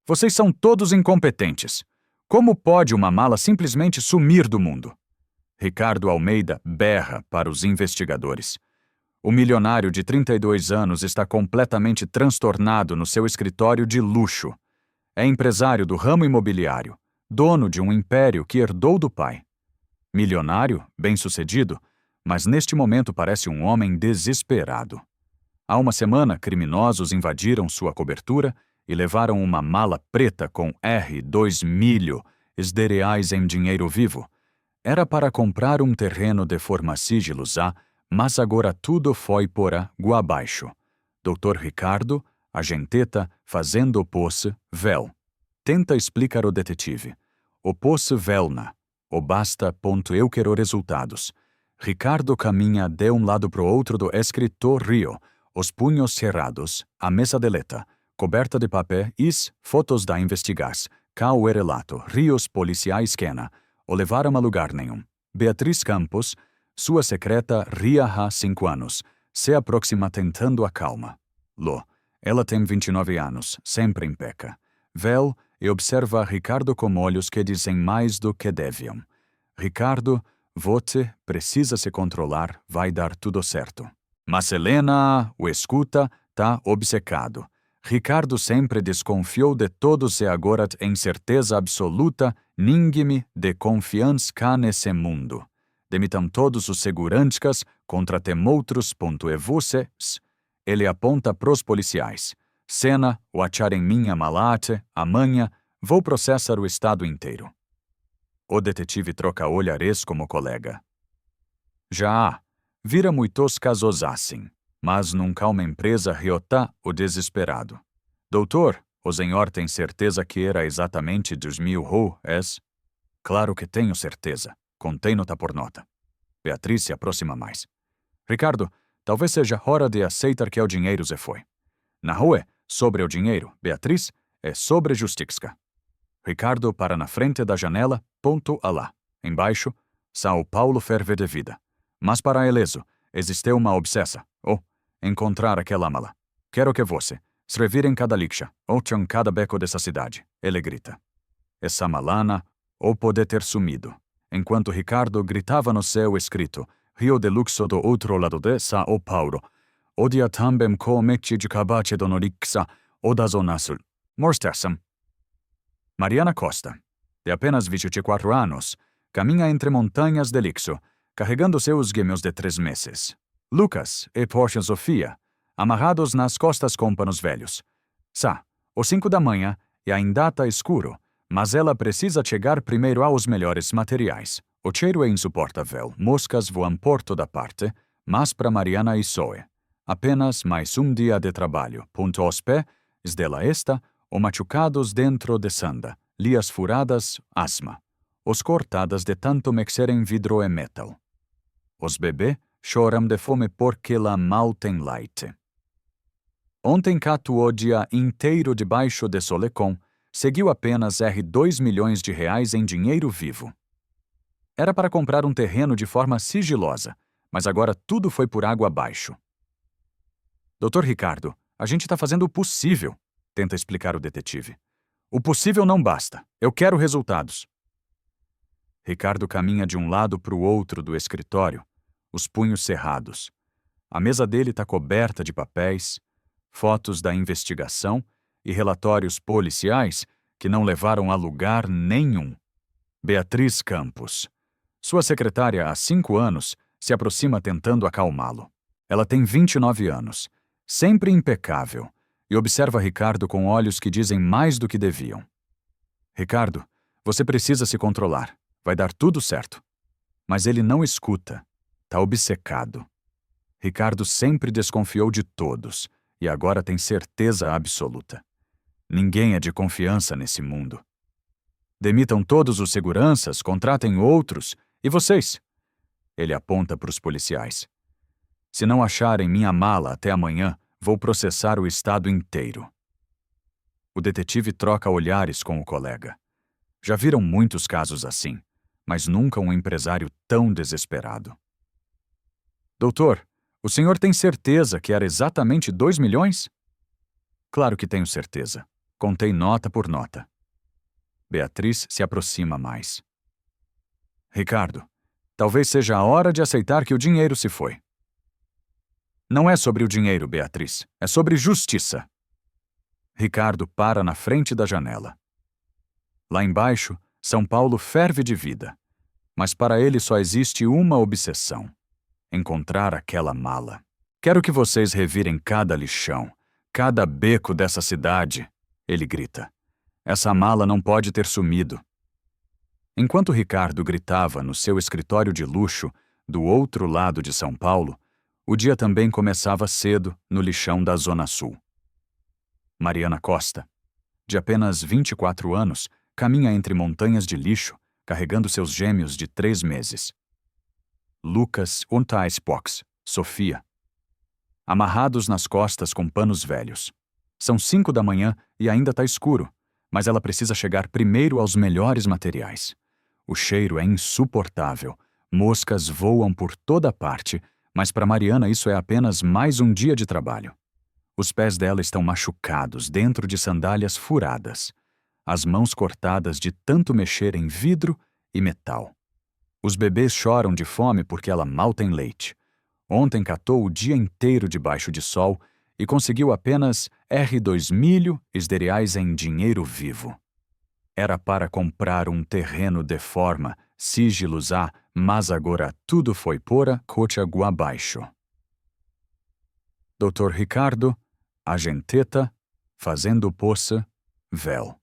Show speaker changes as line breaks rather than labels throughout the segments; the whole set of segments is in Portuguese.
Vocês são todos incompetentes. Como pode uma mala simplesmente sumir do mundo? Ricardo Almeida berra para os investigadores. O milionário de 32 anos está completamente transtornado no seu escritório de luxo. É empresário do ramo imobiliário, dono de um império que herdou do pai. Milionário, bem-sucedido, mas neste momento parece um homem desesperado. Há uma semana, criminosos invadiram sua cobertura e levaram uma mala preta com R$ 2 milhões de reais em dinheiro vivo. Era para comprar um terreno de forma sigilosa, mas agora tudo foi por água abaixo. Dr. Ricardo, agenteta, fazendo posse, véu. Tenta explicar o detetive. O posse velna. O basta, ponto, eu quero resultados. Ricardo caminha de um lado para o outro do escritório, os punhos cerrados, a mesa deleta, coberta de papel, fotos da investigas, cá o relato, rios policiais quena, o levaram a lugar nenhum. Beatriz Campos, sua secreta, ria há 5 anos, se aproxima tentando a calma. Ela tem 29 anos, sempre impeca. Véu e observa Ricardo com olhos que dizem mais do que deviam. Ricardo, você precisa se controlar, vai dar tudo certo. Mas Helena o escuta, tá obcecado. Ricardo sempre desconfiou de todos e agora tem certeza absoluta, ninguém de confiança cá nesse mundo. Demitam todos os segurantes contra temoutros, ponto, e vocês. Ele aponta pros policiais. Cena, o acharem minha malate, amanhã, vou processar o estado inteiro. O detetive troca olhares como colega. Já vira muitos casos assim, mas nunca uma empresa riota o desesperado. Doutor, o senhor tem certeza que era exatamente R$ 2 mil? Claro que tenho certeza. Contei nota por nota. Beatriz se aproxima mais. Ricardo, talvez seja hora de aceitar que o dinheiro se foi. Na rua, sobre o dinheiro, Beatriz, é sobre justiça. Ricardo para na frente da janela, ponto alá. Embaixo, São Paulo ferve de vida. Mas para Eleso, existe uma obsessa. Encontrar aquela mala. Quero que você, se revire em cada lixa, ou em cada beco dessa cidade. Ele grita. Essa malana, ou pode ter sumido. Enquanto Ricardo gritava no seu escrito, Rio de Luxo do outro lado de São Paulo. Odia também comete de cabate do Norixa, ou da Zona Sul. Morstassam. Mariana Costa, de apenas 24 anos, caminha entre montanhas de Lixo, carregando seus gêmeos de 3 meses. Lucas e Porsche Sofia, amarrados nas costas com panos velhos. Os 5 da manhã e ainda está escuro, mas ela precisa chegar primeiro aos melhores materiais. O cheiro é insuportável, moscas voam por toda parte, mas para Mariana e Zoe. Apenas mais um dia de trabalho. Ponto aos pés dela esta, ou machucados dentro de sanda, lias furadas, asma. Os cortadas de tanto mexer em vidro e metal. Os bebês choram de fome porque lá mal tem leite. Ontem Cato o dia inteiro debaixo de solecom, seguiu apenas R$ 2 milhões em dinheiro vivo. Era para comprar um terreno de forma sigilosa, mas agora tudo foi por água abaixo. Dr. Ricardo, a gente está fazendo o possível, tenta explicar o detetive. O possível não basta. Eu quero resultados. Ricardo caminha de um lado para o outro do escritório, os punhos cerrados. A mesa dele está coberta de papéis, fotos da investigação e relatórios policiais que não levaram a lugar nenhum. Beatriz Campos. Sua secretária há 5 anos se aproxima tentando acalmá-lo. Ela tem 29 anos, sempre impecável, e observa Ricardo com olhos que dizem mais do que deviam. Ricardo, você precisa se controlar. Vai dar tudo certo. Mas ele não escuta. Tá obcecado. Ricardo sempre desconfiou de todos, e agora tem certeza absoluta. Ninguém é de confiança nesse mundo. Demitam todos os seguranças, contratem outros, e vocês? Ele aponta para os policiais. Se não acharem minha mala até amanhã, vou processar o estado inteiro. O detetive troca olhares com o colega. Já viram muitos casos assim, mas nunca um empresário tão desesperado. Doutor, o senhor tem certeza que era exatamente 2 milhões? Claro que tenho certeza. Contei nota por nota. Beatriz se aproxima mais. Ricardo, talvez seja a hora de aceitar que o dinheiro se foi. Não é sobre o dinheiro, Beatriz. É sobre justiça. Ricardo para na frente da janela. Lá embaixo, São Paulo ferve de vida. Mas para ele só existe uma obsessão: encontrar aquela mala. Quero que vocês revirem cada lixão, cada beco dessa cidade, ele grita. Essa mala não pode ter sumido. Enquanto Ricardo gritava no seu escritório de luxo, do outro lado de São Paulo, o dia também começava cedo no lixão da Zona Sul. Mariana Costa, de apenas 24 anos, caminha entre montanhas de lixo, carregando seus gêmeos de 3 meses. Lucas Untaispox, Sofia, amarrados nas costas com panos velhos. São 5 da manhã e ainda está escuro, mas ela precisa chegar primeiro aos melhores materiais. O cheiro é insuportável, moscas voam por toda parte, mas para Mariana isso é apenas mais um dia de trabalho. Os pés dela estão machucados dentro de sandálias furadas, as mãos cortadas de tanto mexer em vidro e metal. Os bebês choram de fome porque ela mal tem leite. Ontem catou o dia inteiro debaixo de sol e conseguiu apenas R$ 2 milho esdereais em dinheiro vivo. Era para comprar um terreno de forma, sigilos a, mas agora tudo foi pora cote água abaixo. Dr. Ricardo, agenteta, fazendo poça, vel.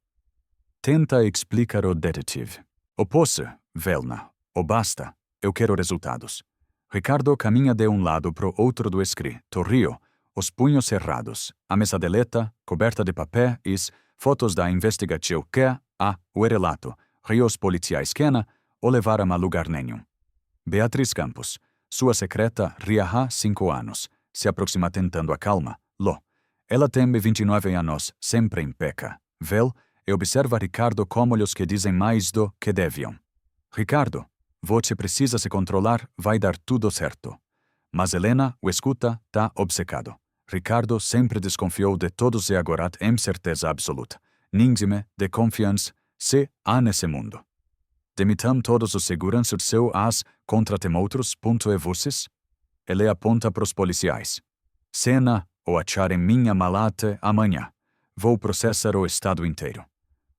Tenta explicar o detetive. O poça, velna, o basta, eu quero resultados. Ricardo caminha de um lado pro outro do escritório, os punhos cerrados, a mesa deleta, coberta de papéis, fotos da investigação que, o relato, rios policiais que o levaram a lugar nenhum. Beatriz Campos, sua secreta, há 5 anos, se aproxima tentando a calma. Ela tem 29 anos, sempre impeca. Vel, e observa Ricardo como os que dizem mais do que deviam. Ricardo, você precisa se controlar, vai dar tudo certo. Mas Helena o escuta, tá obcecado. Ricardo sempre desconfiou de todos e agora tem certeza absoluta. Ninguém de confiança se há nesse mundo. Demitam todos os seguranças seu as contra temotros, e vocês? Ele aponta pros policiais. Cena ou acharem minha malate amanhã. Vou processar o estado inteiro.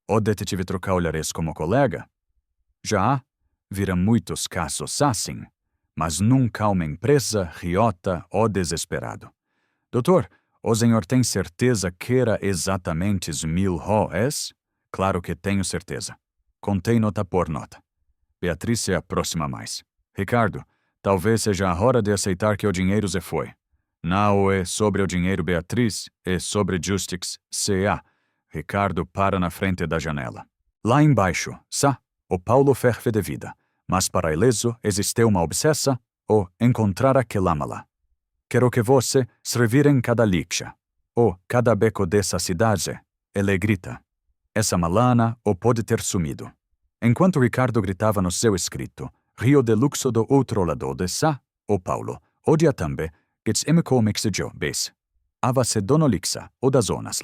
O detetive trocar olhares como colega? Já vira muitos casos assim, mas nunca uma empresa riota ou desesperado. Doutor, o senhor tem certeza que era exatamente os 1000 réis? Claro que tenho certeza. Contei nota por nota. Beatriz se aproxima mais. Ricardo, talvez seja a hora de aceitar que o dinheiro se foi. Não é sobre o dinheiro, Beatriz, é sobre Justice C.A. Ricardo para na frente da janela. Lá embaixo, o Paulo ferve de vida, mas para ileso existe uma obsessa, o encontrar aquela mala. Quero que você se revire em cada lixa, ou cada beco dessa cidade, ele grita. Essa malana o pode ter sumido. Enquanto Ricardo gritava no seu escrito, rio de luxo do outro lado de o Paulo, odia também, que emco mexigio, bes. Ava se donolixa, o das zonas.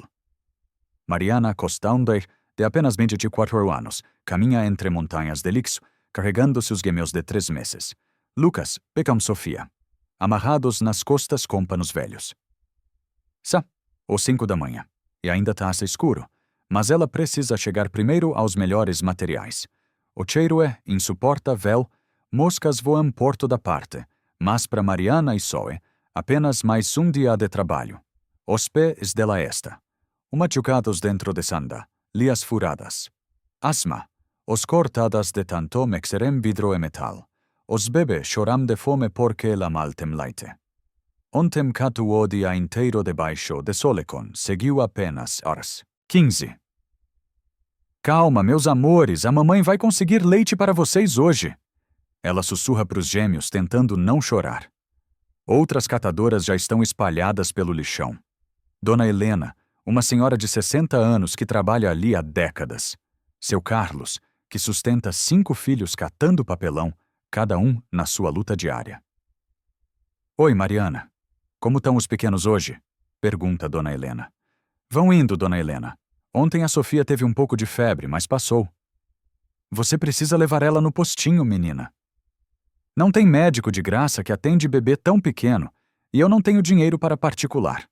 Mariana Costander, de apenas 24 anos, caminha entre montanhas de lixo, carregando seus gêmeos de 3 meses. Lucas, Beckham Sofia, amarrados nas costas com panos velhos. Os 5 da manhã, e ainda tá escuro, mas ela precisa chegar primeiro aos melhores materiais. O cheiro é insuportável, moscas voam por toda parte, mas para Mariana e Zoe, apenas mais um dia de trabalho. Os pés dela esta. Machucados dentro de sanda, lias furadas. Asma, os cortadas de tanto mexerem vidro e metal. Os bebês choram de fome porque la mal tem leite. Ontem catu o dia inteiro debaixo de solecon, seguiu apenas horas. 15. Calma, meus amores, a mamãe vai conseguir leite para vocês hoje. Ela sussurra pros gêmeos, tentando não chorar. Outras catadoras já estão espalhadas pelo lixão. Dona Helena, uma senhora de 60 anos que trabalha ali há décadas. Seu Carlos, que sustenta 5 filhos catando papelão, cada um na sua luta diária. Oi, Mariana. Como estão os pequenos hoje? Pergunta Dona Helena. Vão indo, Dona Helena. Ontem a Sofia teve um pouco de febre, mas passou. Você precisa levar ela no postinho, menina. Não tem médico de graça que atende bebê tão pequeno, e eu não tenho dinheiro para particular.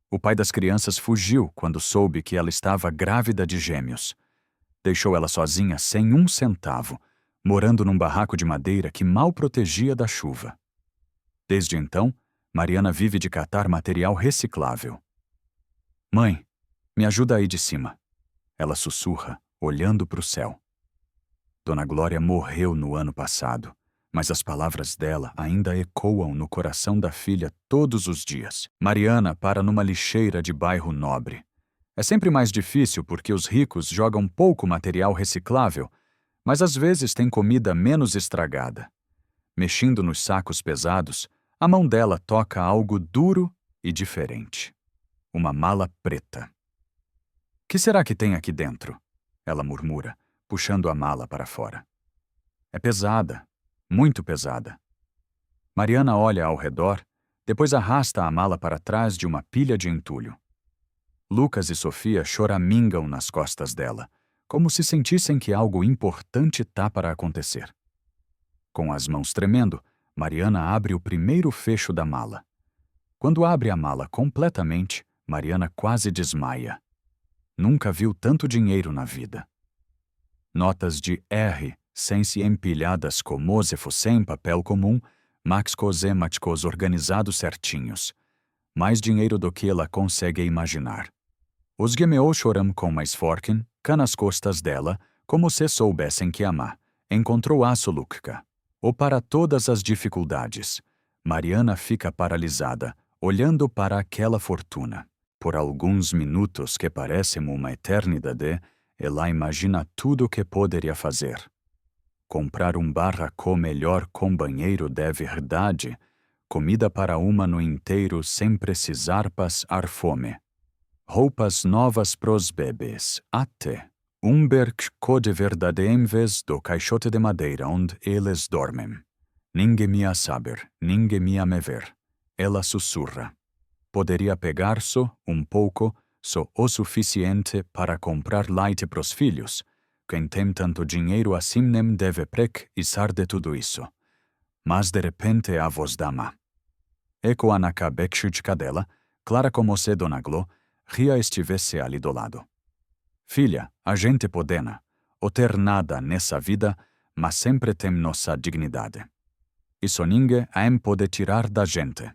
O pai das crianças fugiu quando soube que ela estava grávida de gêmeos. Deixou ela sozinha sem um centavo, morando num barraco de madeira que mal protegia da chuva. Desde então, Mariana vive de catar material reciclável. Mãe, me ajuda aí de cima. Ela sussurra, olhando para o céu. Dona Glória morreu no ano passado, mas as palavras dela ainda ecoam no coração da filha todos os dias. Mariana para numa lixeira de bairro nobre. É sempre mais difícil porque os ricos jogam pouco material reciclável, mas às vezes tem comida menos estragada. Mexendo nos sacos pesados, a mão dela toca algo duro e diferente. Uma mala preta. Que será que tem aqui dentro? Ela murmura, puxando a mala para fora. É pesada, muito pesada. Mariana olha ao redor, depois arrasta a mala para trás de uma pilha de entulho. Lucas e Sofia choramingam nas costas dela, como se sentissem que algo importante tá para acontecer. Com as mãos tremendo, Mariana abre o primeiro fecho da mala. Quando abre a mala completamente, Mariana quase desmaia. Nunca viu tanto dinheiro na vida. Notas de R, sem-se empilhadas como se fossem papel comum, mas cosemáticos organizados certinhos. Mais dinheiro do que ela consegue imaginar. Os gemeou choram com mais forken, cá nas costas dela, como se soubessem que amar. Encontrou a soluca. Ou para todas as dificuldades. Mariana fica paralisada, olhando para aquela fortuna. Por alguns minutos que parecem uma eternidade, ela imagina tudo o que poderia fazer. Comprar um barraco melhor companheiro de verdade, comida para um ano inteiro sem precisar passar fome. Roupas novas pros bebês, até berco de verdade em vez do caixote de madeira onde eles dormem. Ninguém me a saber, ninguém me a me ver. Ela sussurra. Poderia pegar só um pouco, só o suficiente para comprar leite pros filhos. Quem tem tanto dinheiro assim nem deve precisar de tudo isso. Mas de repente a voz da mãe. Ecoa na cabeça dela, clara como se Dona Gló Ria estivesse ali do lado. Filha, a gente podena, ou ter nada nessa vida, mas sempre tem nossa dignidade. Isso ninguém pode tirar da gente.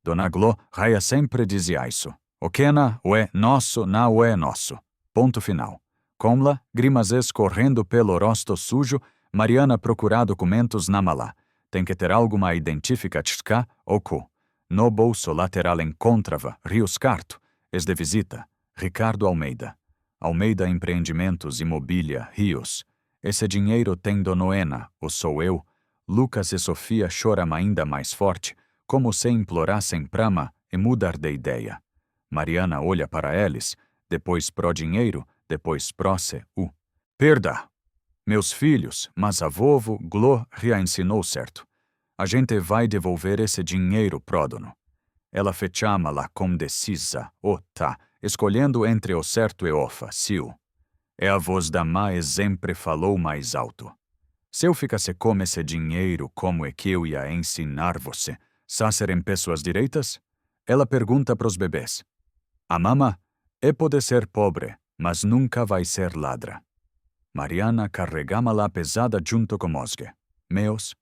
Dona Gló Raia sempre dizia isso. O que não é nosso, não é nosso. Ponto final. Comla, grimas escorrendo pelo rosto sujo, Mariana procura documentos na mala. Tem que ter alguma identificativa ou co. No bolso lateral encontrava Rios Carto, de visita, Ricardo Almeida. Almeida Empreendimentos Imobília Rios. Esse dinheiro tem Donoena, ou sou eu. Lucas e Sofia choram ainda mais forte, como se implorassem prama e mudar de ideia. Mariana olha para eles, depois pro dinheiro, depois pro se. Perda! Meus filhos, mas a vovó Gló ensinou certo. A gente vai devolver esse dinheiro pro dono. Ela fechama-la com decisa, tá, escolhendo entre o certo e o fácil. E a voz da mãe sempre falou mais alto. Se eu ficasse com esse dinheiro, como é que eu ia ensinar você? A serem pessoas direitas? Ela pergunta pros bebês. A mama pode ser pobre, mas nunca vai ser ladra. Mariana carregama-la pesada junto com Mosque. Meus.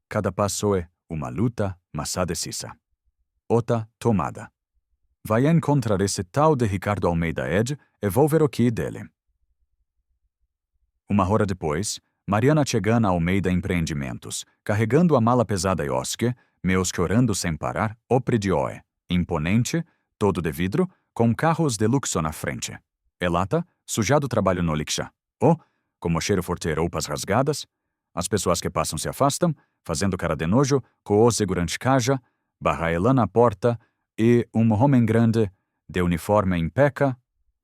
Cada passo é uma luta, mas a decisa. Outra tomada. Vai encontrar esse tal de Ricardo Almeida Ed e vou ver o que dele. Uma hora depois, Mariana chega na Almeida Empreendimentos, carregando a mala pesada e osque, meus chorando sem parar, opredioe, imponente, todo de vidro, com carros de luxo na frente. Elata, sujado trabalho no lixa. Como cheiro forte roupas rasgadas, as pessoas que passam se afastam, fazendo cara de nojo, com o segurante caja, barra ela na porta, e homem grande, de uniforme impeca,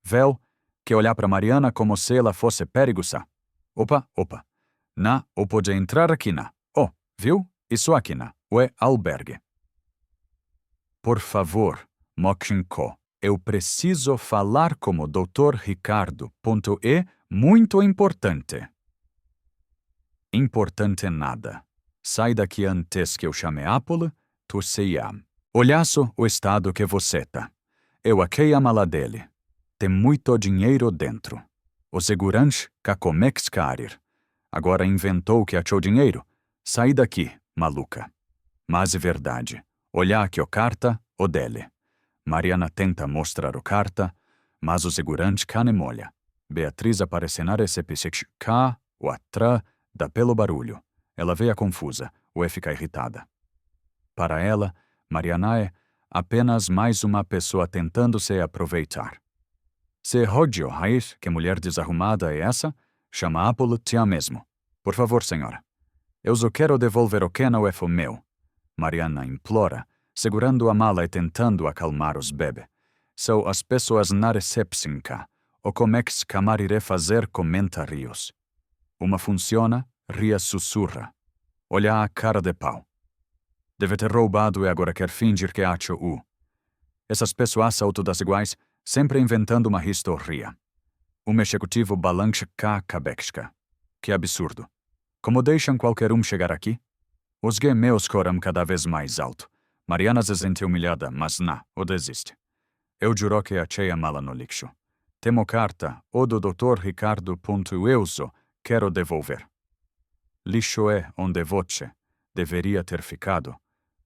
véu, que olha para Mariana como se ela fosse perigosa. Opa. Ou pode entrar aqui na. Viu? Isso aqui na. O albergue. Por favor, Mochinko, Eu preciso falar como Dr. Ricardo. É muito importante. Importante nada. Sai daqui antes que eu chame Apple, tu sei. Olhaço o estado que você tá. Eu achei a mala dele. Tem muito dinheiro dentro. O segurança cacomex carir. Agora inventou que achou dinheiro. Sai daqui, maluca. Mas é verdade. Olhar aqui o carta, o dele. Mariana tenta mostrar o carta, mas o segurante cane molha. Beatriz aparece na recepção cá, o atra, dá pelo barulho. Ela veia confusa, ou fica irritada. Para ela, Mariana é apenas mais uma pessoa tentando se aproveitar. Se rodio raiz, que mulher desarrumada é essa, chama Apolo tia mesmo. Por favor, senhora. Eu só quero devolver o que não é meu. Mariana implora, segurando a mala e tentando acalmar os bebês. São as pessoas na recepção cá. O comex camarire fazer comentários. Uma funciona, ria sussurra. Olha a cara de pau. Deve ter roubado e agora quer fingir que acha o. Essas pessoas são todas iguais, sempre inventando uma história. Executivo balança cá cabexca. Que absurdo. Como deixam qualquer chegar aqui? Os meus coram cada vez mais alto. Mariana se sente humilhada, mas não, ou desiste. Eu juro que achei a mala no lixo. Temo carta, o do Dr. Ricardo. Eu só quero devolver. Lixo é onde você deveria ter ficado.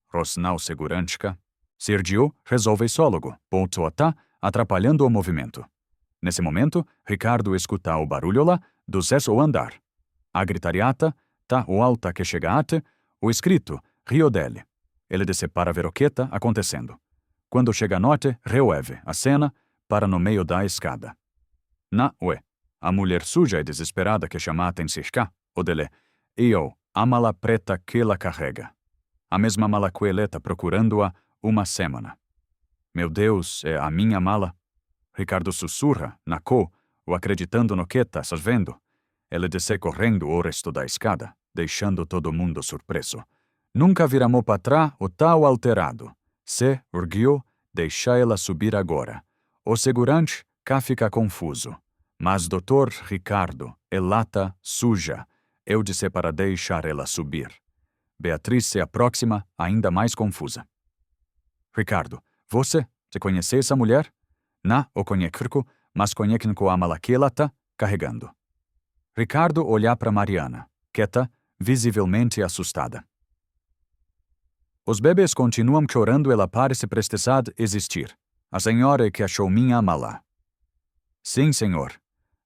Rosnau segurantka. Sergio resolve sólogo. Ponto tá atrapalhando o movimento. Nesse momento, Ricardo escuta o barulho lá do sexto andar. A gritariata tá o alta que chega até o escrito Rio dele. Ele desce para ver o que tá acontecendo. Quando chega a noite, reouve a cena para no meio da escada. A mulher suja e desesperada que chama a atenção o dele. A mala preta que ela carrega. A mesma mala que ele tá procurando-a uma semana. Meu Deus, é a minha mala? Ricardo sussurra, ou acreditando no que tá vendo. Ele desce correndo o resto da escada, deixando todo mundo surpreso. Nunca viramou para trás o tal alterado. Se urgiu, deixa ela subir agora. O segurante cá fica confuso. Mas Dr. Ricardo, ela tá suja. Eu disse para deixar ela subir. Beatriz se aproxima, ainda mais confusa. Ricardo, você conhece essa mulher? Não o conheço, mas conheço com a mala que ela tá carregando. Ricardo olha para Mariana, que tá visivelmente assustada. Os bebês continuam chorando e ela parece prestes a existir. A senhora que achou minha mala. Sim, senhor.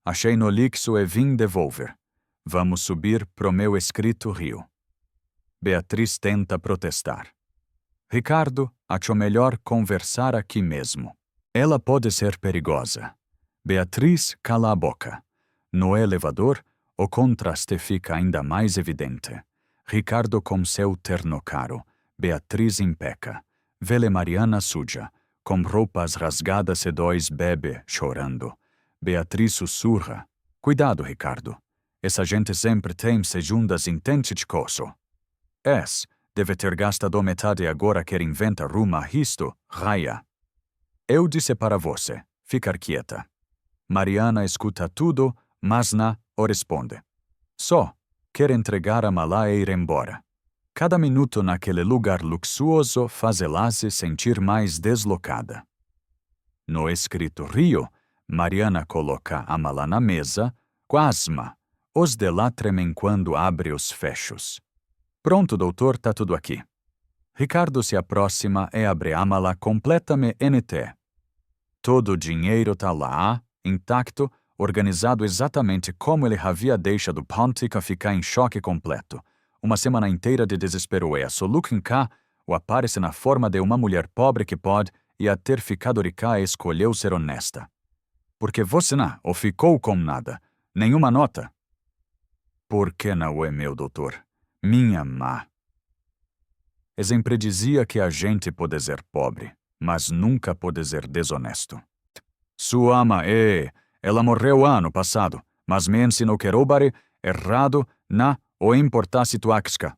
Achei no lixo e vim devolver. Vamos subir pro meu escrito rio. Beatriz tenta protestar. Ricardo, acho melhor conversar aqui mesmo. Ela pode ser perigosa. Beatriz cala a boca. No elevador, o contraste fica ainda mais evidente. Ricardo com seu terno caro. Beatriz impeca. Vele Mariana suja, com roupas rasgadas e dois bebês chorando. Beatriz sussurra. Cuidado, Ricardo. Essa gente sempre tem segundas intenções de coso. Deve ter gastado metade agora quer inventar uma isto, raia. Eu disse para você, ficar quieta. Mariana escuta tudo, mas não o responde. Só quer entregar a mala e ir embora. Cada minuto naquele lugar luxuoso faz ela se sentir mais deslocada. No escritório, Mariana coloca a mala na mesa, quasma. Os de lá tremem quando abre os fechos. Pronto, doutor, tá tudo aqui. Ricardo se aproxima e abre a mala completamente NT. Todo o dinheiro tá lá, intacto, organizado exatamente como ele havia deixado Pontica ficar em choque completo. Uma semana inteira de desespero e a Solukin-K o aparece na forma de uma mulher pobre que pode e a ter ficado rica e escolheu ser honesta. Porque você não ou ficou com nada, nenhuma nota. Por que não é meu doutor? Minha má. Sempre dizia que a gente pode ser pobre, mas nunca pode ser desonesto. Sua ama ela morreu ano passado, mas me ensinou que roubar errado na ou importar situaxca.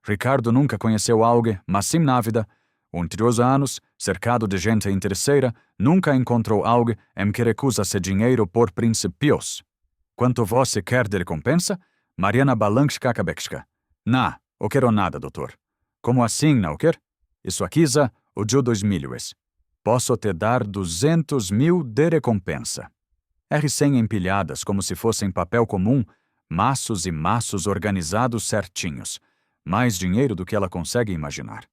Ricardo nunca conheceu alguém, mas sim na vida, Entre os anos, cercado de gente interesseira, nunca encontrou algo em que recusa-se dinheiro por princípios. Quanto você quer de recompensa? Mariana Balanchka Kabekska. Na, o quero nada, doutor. Como assim, não quer? Isso aqui é o de 2000. Posso te dar 200.000 de recompensa. R100 empilhadas como se fossem papel comum, maços e maços organizados certinhos. Mais dinheiro do que ela consegue imaginar.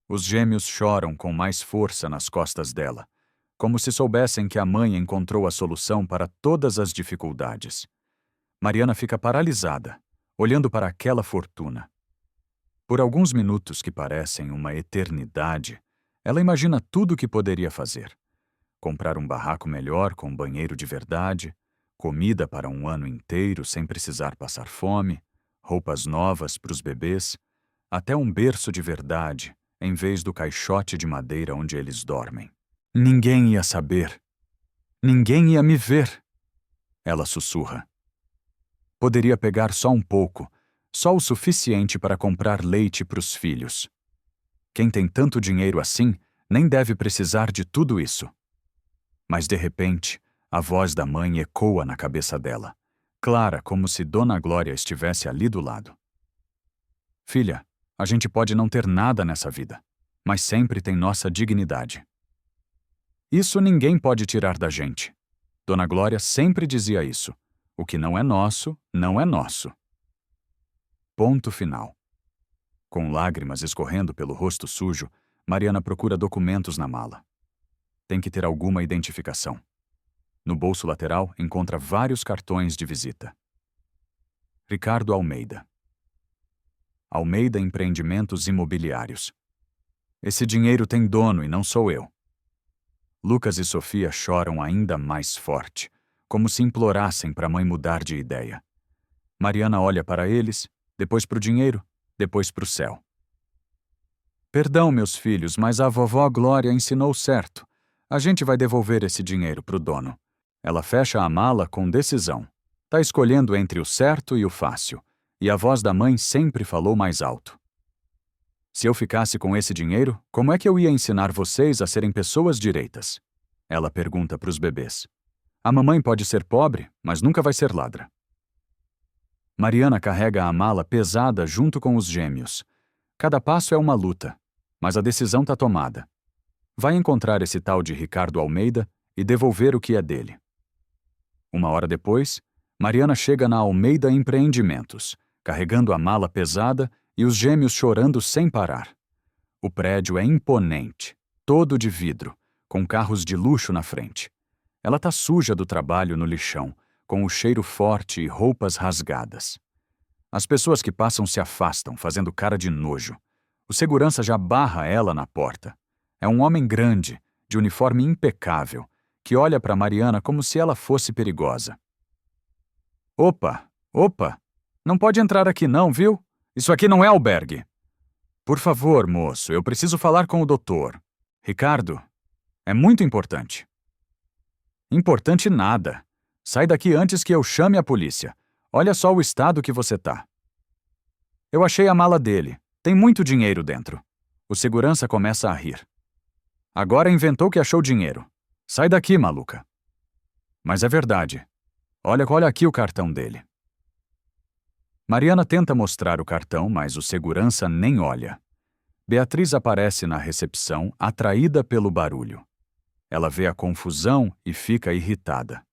Os gêmeos choram com mais força nas costas dela, como se soubessem que a mãe encontrou a solução para todas as dificuldades. Mariana fica paralisada, olhando para aquela fortuna. Por alguns minutos que parecem uma eternidade, ela imagina tudo o que poderia fazer. Comprar um barraco melhor com banheiro de verdade, comida para um ano inteiro sem precisar passar fome, roupas novas para os bebês, até um berço de verdade, em vez do caixote de madeira onde eles dormem. Ninguém ia saber. Ninguém ia me ver. Ela sussurra. Poderia pegar só um pouco, só o suficiente para comprar leite para os filhos. Quem tem tanto dinheiro assim nem deve precisar de tudo isso. Mas, de repente, a voz da mãe ecoa na cabeça dela, clara como se Dona Glória estivesse ali do lado. Filha, a gente pode não ter nada nessa vida, mas sempre tem nossa dignidade. Isso ninguém pode tirar da gente. Dona Glória sempre dizia isso. O que não é nosso, não é nosso. Ponto final. Com lágrimas escorrendo pelo rosto sujo, Mariana procura documentos na mala. Tem que ter alguma identificação. No bolso lateral, encontra vários cartões de visita. Ricardo Almeida. Almeida Empreendimentos Imobiliários. Esse dinheiro tem dono e não sou eu. Lucas e Sofia choram ainda mais forte, como se implorassem para a mãe mudar de ideia. Mariana olha para eles, depois para o dinheiro, depois para o céu. Perdão, meus filhos, mas a vovó Glória ensinou certo. A gente vai devolver esse dinheiro para o dono. Ela fecha a mala com decisão. Tá escolhendo entre o certo e o fácil. E a voz da mãe sempre falou mais alto. Se eu ficasse com esse dinheiro, como é que eu ia ensinar vocês a serem pessoas direitas? Ela pergunta para os bebês. A mamãe pode ser pobre, mas nunca vai ser ladra. Mariana carrega a mala pesada junto com os gêmeos. Cada passo é uma luta, mas a decisão tá tomada. Vai encontrar esse tal de Ricardo Almeida e devolver o que é dele. Uma hora depois, Mariana chega na Almeida Empreendimentos, carregando a mala pesada e os gêmeos chorando sem parar. O prédio é imponente, todo de vidro, com carros de luxo na frente. Ela tá suja do trabalho no lixão, com o cheiro forte e roupas rasgadas. As pessoas que passam se afastam, fazendo cara de nojo. O segurança já barra ela na porta. É um homem grande, de uniforme impecável, que olha para Mariana como se ela fosse perigosa. Opa, opa! Não pode entrar aqui não, viu? Isso aqui não é albergue. Por favor, moço, eu preciso falar com o doutor. Ricardo, é muito importante. Importante nada. Sai daqui antes que eu chame a polícia. Olha só o estado que você tá. Eu achei a mala dele. Tem muito dinheiro dentro. O segurança começa a rir. Agora inventou que achou dinheiro. Sai daqui, maluca. Mas é verdade. Olha aqui o cartão dele. Mariana tenta mostrar o cartão, mas o segurança nem olha. Beatriz aparece na recepção, atraída pelo barulho. Ela vê a confusão e fica irritada.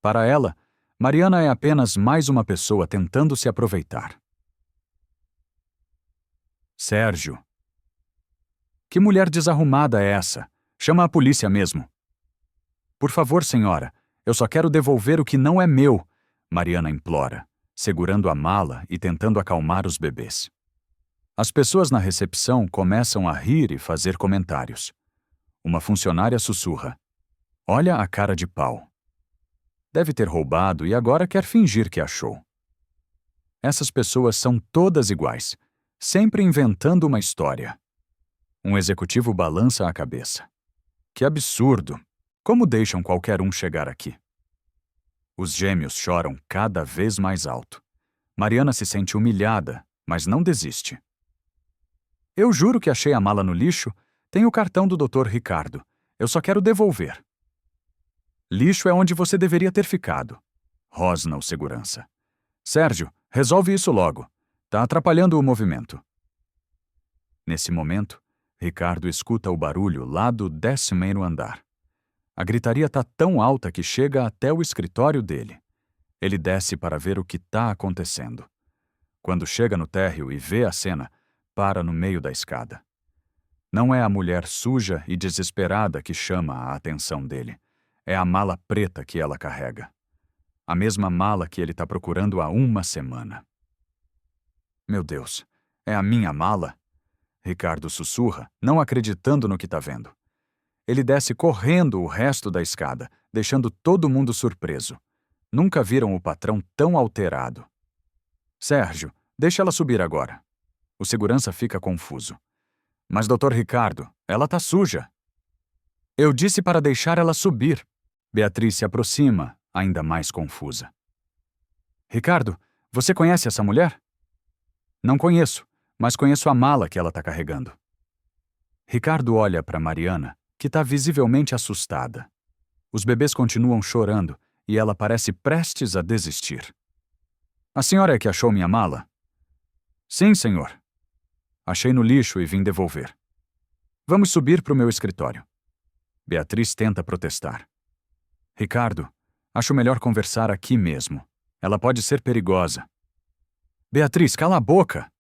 Para ela, Mariana é apenas mais uma pessoa tentando se aproveitar. Sérgio. Que mulher desarrumada é essa? Chama a polícia mesmo. Por favor, senhora, eu só quero devolver o que não é meu, Mariana implora, segurando a mala e tentando acalmar os bebês. As pessoas na recepção começam a rir e fazer comentários. Uma funcionária sussurra. Olha a cara de pau. Deve ter roubado e agora quer fingir que achou. Essas pessoas são todas iguais, sempre inventando uma história. Um executivo balança a cabeça. Que absurdo! Como deixam qualquer um chegar aqui? Os gêmeos choram cada vez mais alto. Mariana se sente humilhada, mas não desiste. Eu juro que achei a mala no lixo. Tem o cartão do Dr. Ricardo. Eu só quero devolver. Lixo é onde você deveria ter ficado. Rosna o segurança. Sérgio, resolve isso logo. Tá atrapalhando o movimento. Nesse momento, Ricardo escuta o barulho lá do 10º andar. A gritaria tá tão alta que chega até o escritório dele. Ele desce para ver o que tá acontecendo. Quando chega no térreo e vê a cena, para no meio da escada. Não é a mulher suja e desesperada que chama a atenção dele. É a mala preta que ela carrega. A mesma mala que ele tá procurando há uma semana. Meu Deus, é a minha mala? Ricardo sussurra, não acreditando no que tá vendo. Ele desce correndo o resto da escada, deixando todo mundo surpreso. Nunca viram o patrão tão alterado. Sérgio, deixa ela subir agora. O segurança fica confuso. Mas, Dr. Ricardo, ela tá suja. Eu disse para deixar ela subir. Beatriz se aproxima, ainda mais confusa. Ricardo, você conhece essa mulher? Não conheço, mas conheço a mala que ela tá carregando. Ricardo olha para Mariana, que tá visivelmente assustada. Os bebês continuam chorando e ela parece prestes a desistir. A senhora é que achou minha mala? Sim, senhor. Achei no lixo e vim devolver. Vamos subir para o meu escritório. Beatriz tenta protestar. Ricardo, acho melhor conversar aqui mesmo. Ela pode ser perigosa. Beatriz, cala a boca!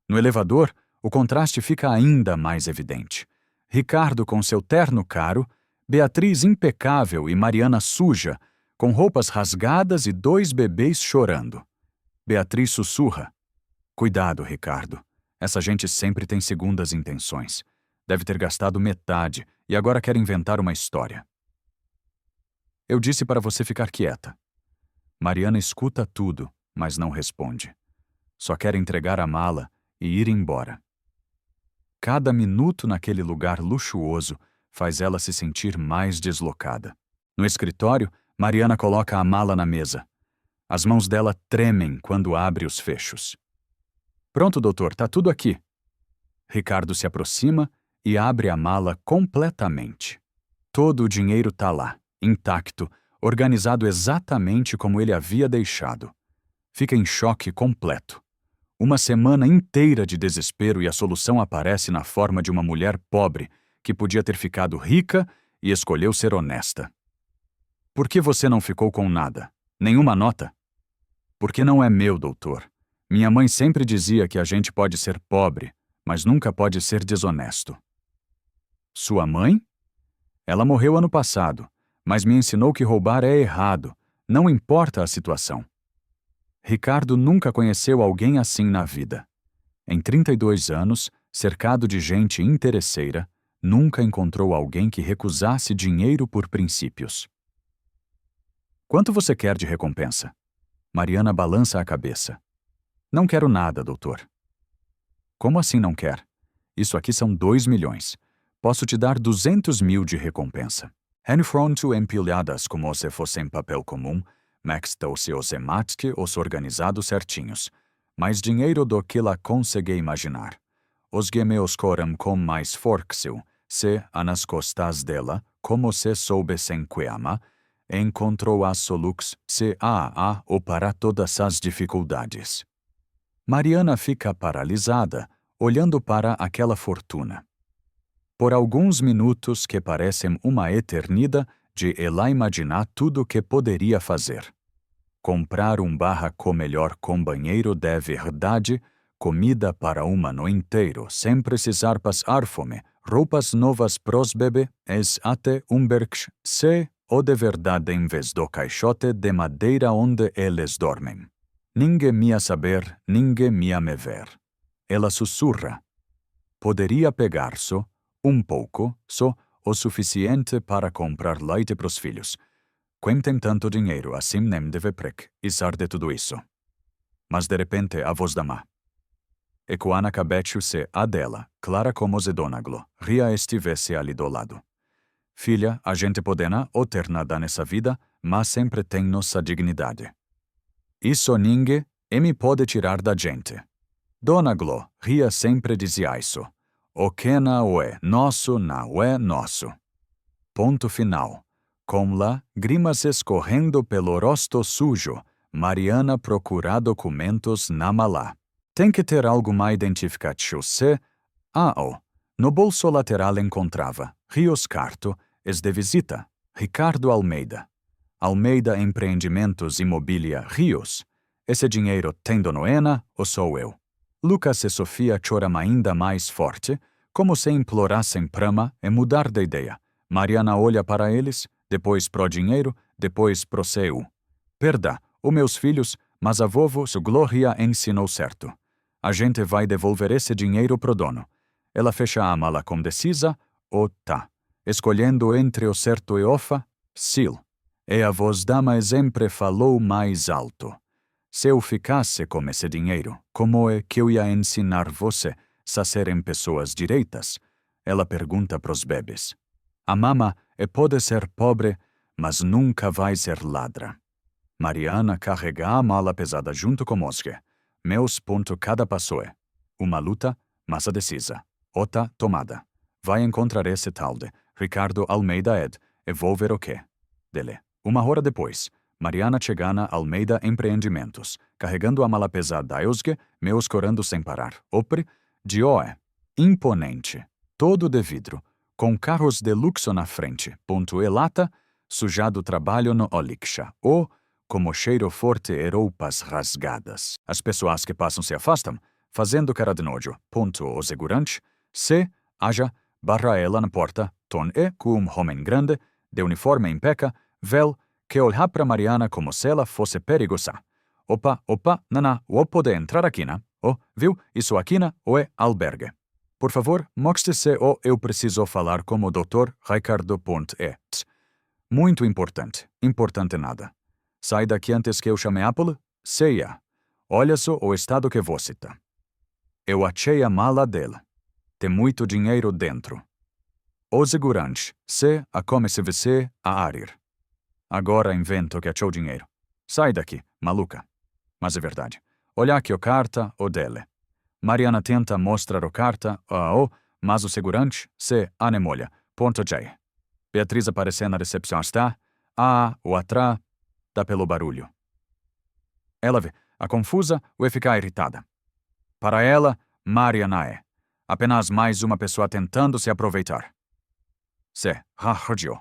No elevador, o contraste fica ainda mais evidente. Ricardo com seu terno caro, Beatriz impecável e Mariana suja, com roupas rasgadas e 2 bebês chorando. Beatriz sussurra. Cuidado, Ricardo. Essa gente sempre tem segundas intenções. Deve ter gastado metade e agora quer inventar uma história. Eu disse para você ficar quieta. Mariana escuta tudo, mas não responde. Só quer entregar a mala e ir embora. Cada minuto naquele lugar luxuoso faz ela se sentir mais deslocada. No escritório, Mariana coloca a mala na mesa. As mãos dela tremem quando abre os fechos. Pronto, doutor, tá tudo aqui. Ricardo se aproxima e abre a mala completamente. Todo o dinheiro tá lá, intacto, organizado exatamente como ele havia deixado. Fica em choque completo. Uma semana inteira de desespero e a solução aparece na forma de uma mulher pobre que podia ter ficado rica e escolheu ser honesta. Por que você não ficou com nada? Nenhuma nota? Porque não é meu, doutor. Minha mãe sempre dizia que a gente pode ser pobre, mas nunca pode ser desonesto. Sua mãe? Ela morreu ano passado, mas me ensinou que roubar é errado, não importa a situação. Ricardo nunca conheceu alguém assim na vida. Em 32 anos, cercado de gente interesseira, nunca encontrou alguém que recusasse dinheiro por princípios. Quanto você quer de recompensa? Mariana balança a cabeça. Não quero nada, doutor. Como assim não quer? Isso aqui são 2 milhões. Posso te dar 200 mil de recompensa. Enfronto empilhadas como se fossem papel comum, mas se matque os organizados certinhos. Mais dinheiro do que lá consegui imaginar. Os meus coram com mais forço, se nas costas dela, como se soubessem que ama, encontrou a solux se a ou para todas as dificuldades. Mariana fica paralisada, olhando para aquela fortuna. Por alguns minutos que parecem uma eternidade, de ela imaginar tudo o que poderia fazer. Comprar com melhor companheiro de verdade, comida para um ano inteiro, sem precisar passar fome, roupas novas pros bebês até berg, se ou de verdade em vez do caixote de madeira onde eles dormem. Ninguém me a saber, ninguém me a me ver. Ela sussurra. Poderia pegar só, pouco, só o suficiente para comprar leite pros filhos. Quem tem tanto dinheiro assim nem deve precisar de tudo isso. Mas de repente a voz da má. E quando cabecho se a dela, clara como se Donaglo, ria estivesse ali do lado. Filha, a gente podena ou ter nada nessa vida, mas sempre tem nossa dignidade. Isso ninguém me pode tirar da gente. Donaglo ria sempre dizia isso. Okena ue, nosso na ue nosso. Ponto final. Com lá, grimas escorrendo pelo rosto sujo, Mariana procura documentos na mala. Tem que ter alguma identificação se... no bolso lateral encontrava Rios Carto, es de visita, Ricardo Almeida. Almeida Empreendimentos Imobilia Rios. Esse dinheiro tem donoena ou sou eu? Lucas e Sofia choram ainda mais forte, como se implorassem prama e mudar de ideia. Mariana olha para eles, depois pro dinheiro, depois pro seu. Perda, os meus filhos, mas a vovó sua Glória ensinou certo. A gente vai devolver esse dinheiro pro dono. Ela fecha a mala com decisa, ou tá. Escolhendo entre o certo e ofa, sil. E a voz dama sempre falou mais alto. Se eu ficasse com esse dinheiro, como é que eu ia ensinar você a serem pessoas direitas? Ela pergunta pros bebês. A mama pode ser pobre, mas nunca vai ser ladra. Mariana carrega a mala pesada junto com Oscar. Meus ponto cada passo é. Uma luta, mas a decisa. Outra tomada. Vai encontrar esse tal de Ricardo Almeida e vou ver o quê? Dele. Uma hora depois, Mariana chega na Almeida Empreendimentos, carregando a mala pesada a Oscar, meus corando sem parar. Opre, de oé. Imponente. Todo de vidro, com carros de luxo na frente. Ponto e lata, sujado trabalho no Olixa. Ou, como cheiro forte e roupas rasgadas. As pessoas que passam se afastam, fazendo cara de nojo. Ponto o segurante, se, haja, barra ela na porta, ton e, com um homem grande, de uniforme impeca, vel, que olha para Mariana como se ela fosse perigosa. Opa, nana, o pode entrar aqui, na? Oh, viu, isso aqui na, ou é albergue. Por favor, mostre-se ou eu preciso falar com o Dr. Ricardo Ponte. Muito importante, importante nada. Sai daqui antes que eu chame Apple? Ceia. Olha só o estado que você tá. Eu achei a mala dela. Tem muito dinheiro dentro. O segurante, se a come se você a arir. Agora invento que achou dinheiro. Sai daqui, maluca. Mas é verdade. Olha aqui o carta, o dele. Mariana tenta mostrar o carta, mas o segurante se anemolha. Ponto J. Beatriz aparece na recepção está, o atrás, dá pelo barulho. Ela vê, a confusa, ou fica irritada. Para ela, Mariana é apenas mais uma pessoa tentando se aproveitar. Se rardiou.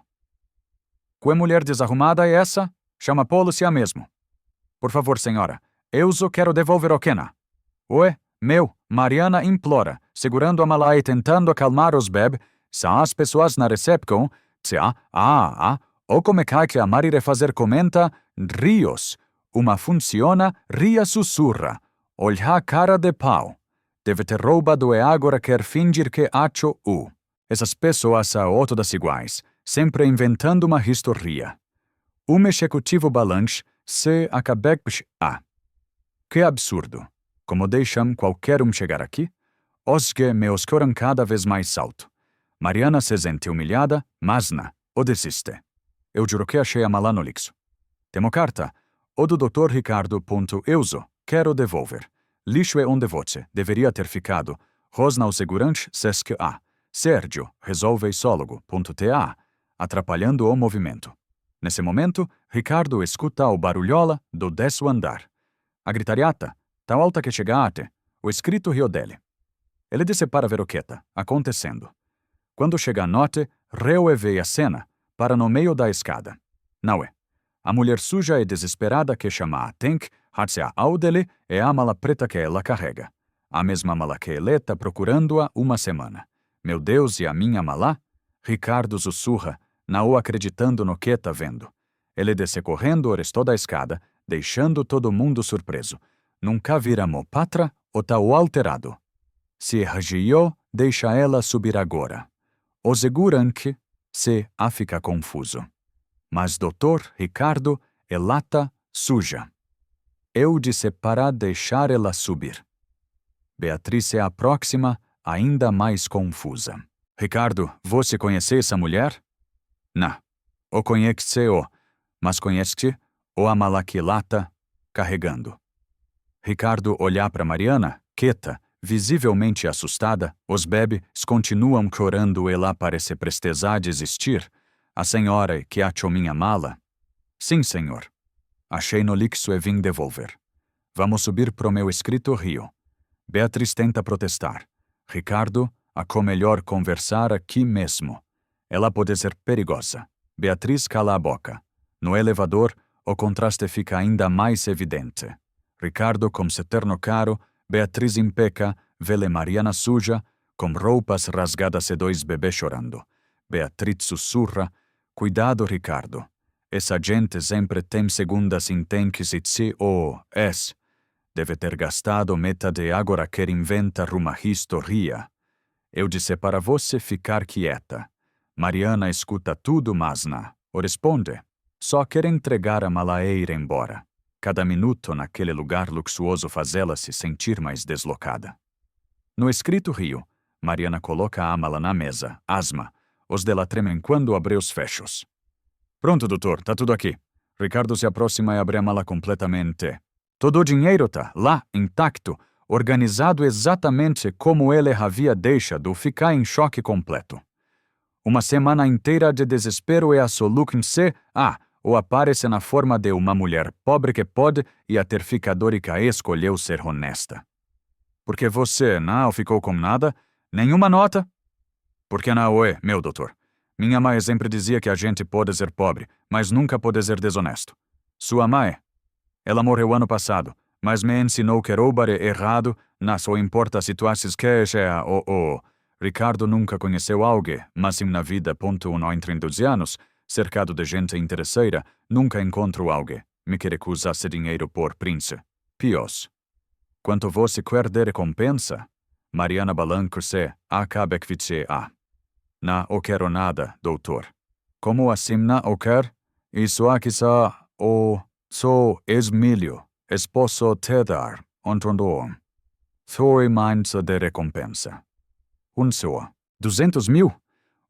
Que mulher desarrumada é essa? Chama a polícia mesmo. Por favor, senhora, eu só quero devolver o Kena. Ué, Mariana implora, segurando a mala e tentando acalmar os bebês, se as pessoas na recepção, se ou como é que a Mari refazer comenta, rios, uma funciona, ria sussurra, olha a cara de pau. Deve ter roubado e agora quer fingir que acho o. Essas pessoas são todas iguais, sempre inventando uma historia. Executivo balanche se acabou Que absurdo. Como deixam qualquer chegar aqui? Osque meus coram cada vez mais alto. Mariana se sente humilhada, mas o desiste. Eu juro que achei a mala no lixo. Temo carta. O do Dr. Ricardo. Euso. Quero devolver. Lixo é onde você deveria ter ficado. Rosna o segurante sesque Sérgio resolve sólogo. Atrapalhando o movimento. Nesse momento, Ricardo escuta o barulhola do 10º andar. A gritariata, tão alta que chega até o escrito rio dele. Ele disse para ver o que está acontecendo. Quando chega a noite, vê a cena, para no meio da escada. Não é. A mulher suja e desesperada que chama a Tank, hatse ao dele é a mala preta que ela carrega. A mesma mala que ele está procurando há uma semana. Meu Deus, e a minha mala? Ricardo sussurra, não acreditando no que está vendo. Ele desce correndo o resto da escada, deixando todo mundo surpreso. Nunca viramos patra ou tá o alterado. Se regiou, deixa ela subir agora. O segurante se fica confuso. Mas doutor Ricardo é lata suja. Eu disse para deixar ela subir. Beatriz se aproxima, ainda mais confusa. Ricardo, você conhece essa mulher? Não. O conhece-o, mas conhece o amalaquilata carregando. Ricardo olha para Mariana, quieta, Visivelmente assustada, os bebês continuam chorando e lá parece prestes a desistir. A senhora que achou minha mala? Sim, senhor. Achei no lixo e vim devolver. Vamos subir pro meu escritório. Beatriz tenta protestar. Ricardo, acho melhor conversar aqui mesmo. Ela pode ser perigosa. Beatriz cala a boca. No elevador, o contraste fica ainda mais evidente. Ricardo com seu terno caro, Beatriz impeca, vê Mariana suja, com roupas rasgadas e dois bebês chorando. Beatriz sussurra, cuidado, Ricardo. Essa gente sempre tem segundas intenções. Deve ter gastado metade agora quer inventar uma historia. Eu disse para você ficar quieta. Mariana escuta tudo, mas não responde. Só quer entregar a mala e ir embora. Cada minuto naquele lugar luxuoso faz ela se sentir mais deslocada. No escritório, Mariana coloca a mala na mesa, asma. Os dela tremem quando abre os fechos. Pronto, doutor, tá tudo aqui. Ricardo se aproxima e abre a mala completamente. Todo o dinheiro tá lá, intacto, organizado exatamente como ele havia deixado, ficar em choque completo. Uma semana inteira de desespero e a solução ou aparece na forma de uma mulher pobre que pode e a terrificadora escolheu ser honesta. Porque você não ficou com nada? Nenhuma nota? Porque não é, meu doutor. Minha mãe sempre dizia que a gente pode ser pobre, mas nunca pode ser desonesto. Sua mãe? Ela morreu ano passado, mas me ensinou que roubar é errado, não só importa situações que seja Ricardo nunca conheceu alguém, mas na vida, entre 12 anos, cercado de gente interesseira, nunca encontrou alguém. Me que recusasse dinheiro por príncipe. Pios. Quanto você quer de recompensa? Mariana balança-se, acaba que Não o quero nada, doutor. Como assim não o quer? Isso aqui só esmilho, esposo te dar, entendeu? Foi mais de recompensa. Só. 200 mil?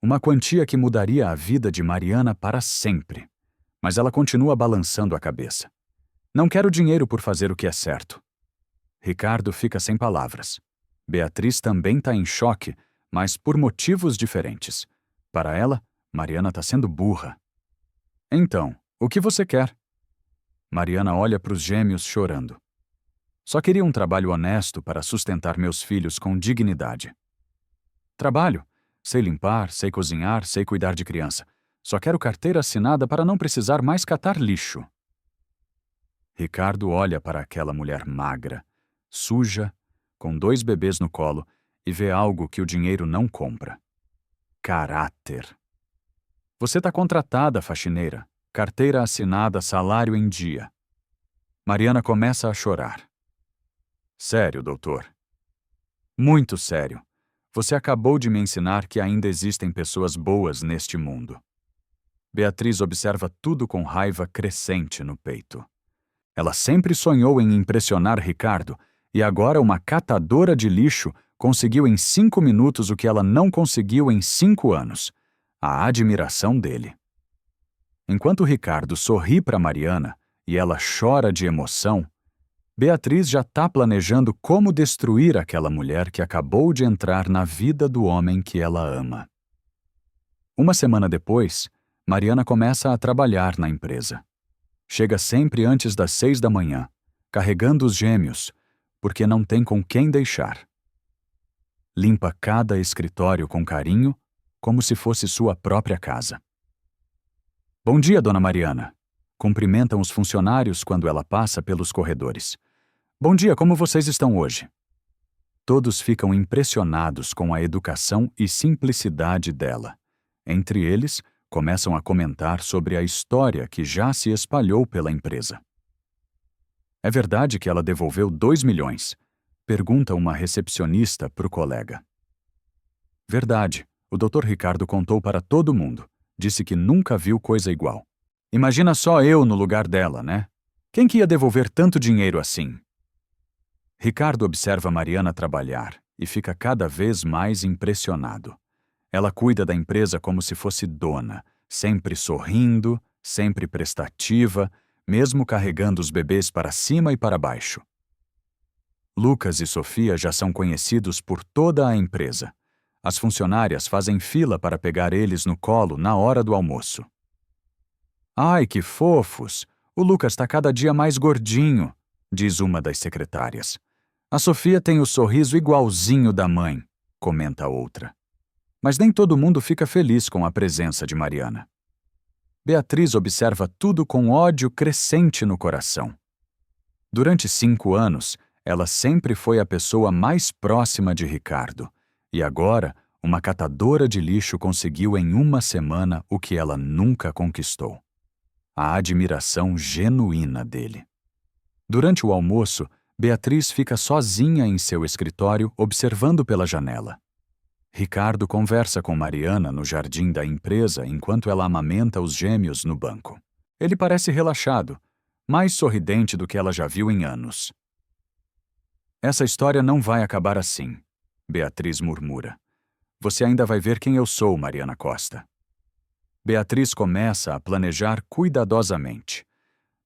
Uma quantia que mudaria a vida de Mariana para sempre. Mas ela continua balançando a cabeça. Não quero dinheiro por fazer o que é certo. Ricardo fica sem palavras. Beatriz também está em choque, mas por motivos diferentes. Para ela, Mariana está sendo burra. Então, o que você quer? Mariana olha para os gêmeos chorando. Só queria um trabalho honesto para sustentar meus filhos com dignidade. Trabalho? Sei limpar, sei cozinhar, sei cuidar de criança. Só quero carteira assinada para não precisar mais catar lixo. Ricardo olha para aquela mulher magra, suja, com 2 bebês no colo e vê algo que o dinheiro não compra. Caráter. Você está contratada, faxineira. Carteira assinada, salário em dia. Mariana começa a chorar. Sério, doutor. Muito sério. Você acabou de me ensinar que ainda existem pessoas boas neste mundo. Beatriz observa tudo com raiva crescente no peito. Ela sempre sonhou em impressionar Ricardo e agora uma catadora de lixo conseguiu em 5 minutos o que ela não conseguiu em 5 anos. A admiração dele. Enquanto Ricardo sorri para Mariana e ela chora de emoção, Beatriz já está planejando como destruir aquela mulher que acabou de entrar na vida do homem que ela ama. Uma semana depois, Mariana começa a trabalhar na empresa. Chega sempre antes das 6 da manhã, carregando os gêmeos, porque não tem com quem deixar. Limpa cada escritório com carinho, como se fosse sua própria casa. Bom dia, dona Mariana. Cumprimentam os funcionários quando ela passa pelos corredores. Bom dia, como vocês estão hoje? Todos ficam impressionados com a educação e simplicidade dela. Entre eles, começam a comentar sobre a história que já se espalhou pela empresa. É verdade que ela devolveu 2 milhões? Pergunta uma recepcionista para o colega. Verdade, o Dr. Ricardo contou para todo mundo. Disse que nunca viu coisa igual. Imagina só eu no lugar dela, né? Quem que ia devolver tanto dinheiro assim? Ricardo observa Mariana trabalhar e fica cada vez mais impressionado. Ela cuida da empresa como se fosse dona, sempre sorrindo, sempre prestativa, mesmo carregando os bebês para cima e para baixo. Lucas e Sofia já são conhecidos por toda a empresa. As funcionárias fazem fila para pegar eles no colo na hora do almoço. Ai, que fofos! O Lucas está cada dia mais gordinho, diz uma das secretárias. A Sofia tem o sorriso igualzinho da mãe, comenta a outra. Mas nem todo mundo fica feliz com a presença de Mariana. Beatriz observa tudo com ódio crescente no coração. Durante 5 anos, ela sempre foi a pessoa mais próxima de Ricardo, e agora, uma catadora de lixo conseguiu em uma semana o que ela nunca conquistou: a admiração genuína dele. Durante o almoço, Beatriz fica sozinha em seu escritório observando pela janela. Ricardo conversa com Mariana no jardim da empresa enquanto ela amamenta os gêmeos no banco. Ele parece relaxado, mais sorridente do que ela já viu em anos. Essa história não vai acabar assim, Beatriz murmura. Você ainda vai ver quem eu sou, Mariana Costa. Beatriz começa a planejar cuidadosamente.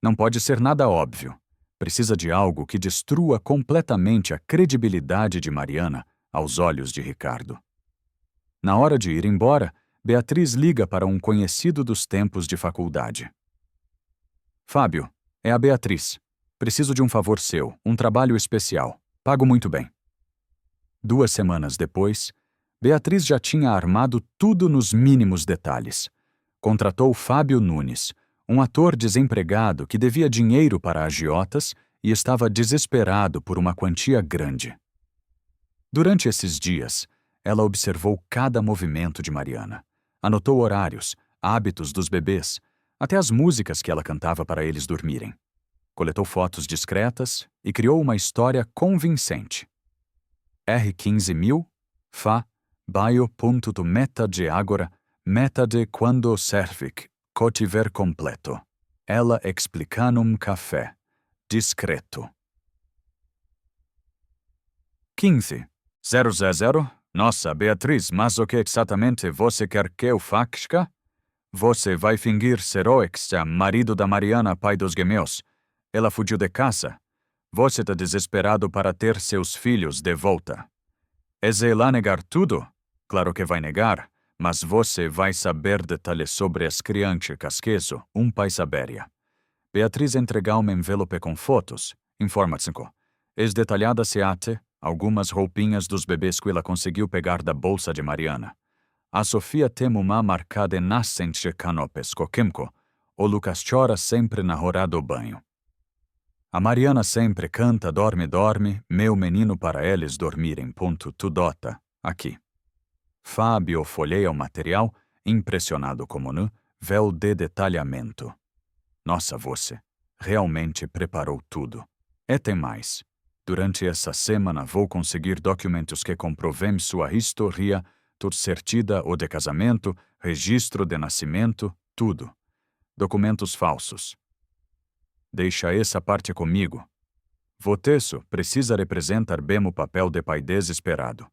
Não pode ser nada óbvio. Precisa de algo que destrua completamente a credibilidade de Mariana aos olhos de Ricardo. Na hora de ir embora, Beatriz liga para um conhecido dos tempos de faculdade. Fábio, é a Beatriz. Preciso de um favor seu, um trabalho especial. Pago muito bem. 2 semanas depois, Beatriz já tinha armado tudo nos mínimos detalhes. Contratou Fábio Nunes, um ator desempregado que devia dinheiro para agiotas e estava desesperado por uma quantia grande. Durante esses dias, ela observou cada movimento de Mariana. Anotou horários, hábitos dos bebês, até as músicas que ela cantava para eles dormirem. Coletou fotos discretas e criou uma história convincente. R15.000, fa, baio ponto do meta de agora, meta de quando servic, cotiver completo. Ela explicanum café. Discreto. 15.000. Nossa, Beatriz, mas o que exatamente você quer que eu faça? Você vai fingir ser o marido da Mariana, pai dos gêmeos. Ela fugiu de casa. Você está desesperado para ter seus filhos de volta. É ela negar tudo? Claro que vai negar, mas você vai saber detalhes sobre as crianças que isso, um pai saberia. Beatriz entrega um envelope com fotos. Informa-se. Es detalhada se ate algumas roupinhas dos bebês que ela conseguiu pegar da bolsa de Mariana. A Sofia tem uma marcada nascente canopes coquimco. O Lucas chora sempre na hora do banho. A Mariana sempre canta dorme, meu menino para eles dormirem. Tudota, aqui. Fábio folheia o material, impressionado como nu, vê o de detalhamento. Nossa, você realmente preparou tudo. E tem mais. Durante essa semana vou conseguir documentos que comprovem sua história, tudo certida ou de casamento, registro de nascimento, tudo. Documentos falsos. Deixa essa parte comigo. Votesso precisa representar bem o papel de pai desesperado.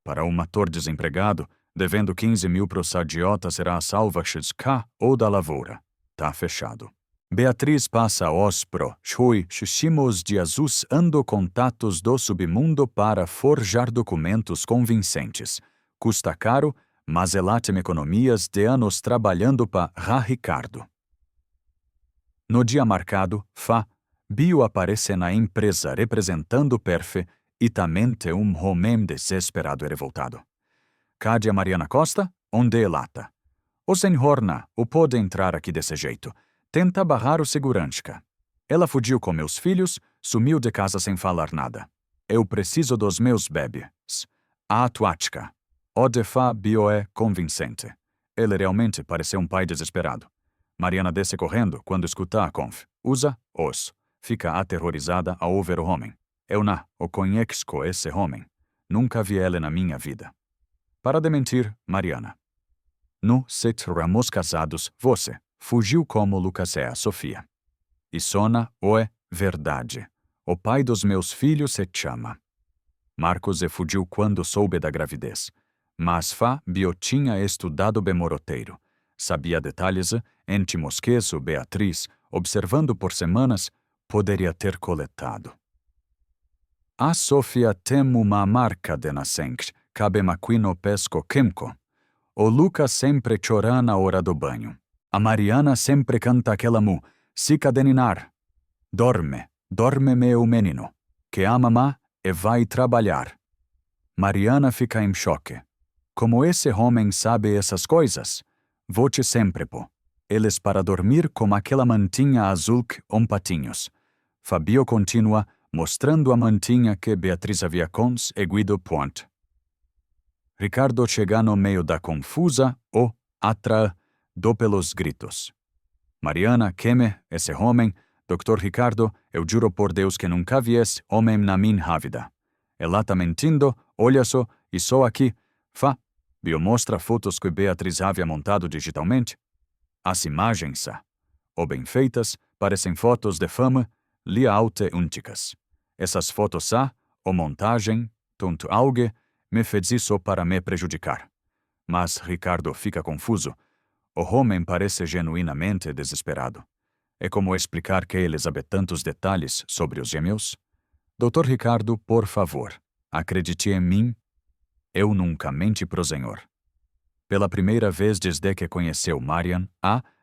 Para um ator desempregado, devendo 15.000 para o agiota será a salva XK ou da lavoura. Tá fechado. Beatriz passa os pro chui xiximos de azus ando contatos do submundo para forjar documentos convincentes. Custa caro, mas ela tem economias de anos trabalhando para Ricardo. No dia marcado, Bio aparece na empresa representando o Perfe e também tem um homem desesperado e revoltado. Cadê a Mariana Costa? Onde ela está? O senhor o pode entrar aqui desse jeito. Tenta barrar o segurança. Ela fugiu com meus filhos, sumiu de casa sem falar nada. Eu preciso dos meus bebês. A tuática. O de Bio é convincente. Ele realmente pareceu um pai desesperado. Mariana desce correndo quando escuta a conf. Usa os. Fica aterrorizada ao ver o homem. Eu o conheço esse homem. Nunca vi ele na minha vida. Para de mentir, Mariana. No ramos casados, você fugiu como Lucas e a Sofia. E sona é verdade. O pai dos meus filhos se chama. Marcos fugiu quando soube da gravidez. Mas Bio tinha estudado bem moroteiro. Sabia detalhes, entimosqueço Beatriz, observando por semanas, poderia ter coletado. A Sofia tem uma marca de nascença, cabelo aqui no pesco químico. O Lucas sempre chora na hora do banho. A Mariana sempre canta aquela música de ninar. Dorme, dorme meu menino, que a mamá e vai trabalhar. Mariana fica em choque. Como esse homem sabe essas coisas? Vote sempre, pô. Eles para dormir com aquela mantinha azul com patinhos. Fabio continua, mostrando a mantinha que Beatriz havia cons e Guido Point. Ricardo chega no meio da confusa ou atra do pelos gritos. Mariana, queme, esse homem, Dr. Ricardo, eu juro por Deus que nunca vi esse homem na minha vida. Ela tá mentindo, olha só, e só aqui, Bio mostra fotos que Beatriz havia montado digitalmente. As imagens, ou bem feitas, parecem fotos de fama, alte únicas. Essas fotos, ou montagem, tanto algo, me fez isso para me prejudicar. Mas Ricardo fica confuso. O homem parece genuinamente desesperado. É como explicar que ele sabe tantos detalhes sobre os gêmeos? Dr. Ricardo, por favor, acredite em mim. Eu nunca menti pro senhor. Pela primeira vez desde que conheceu Marian,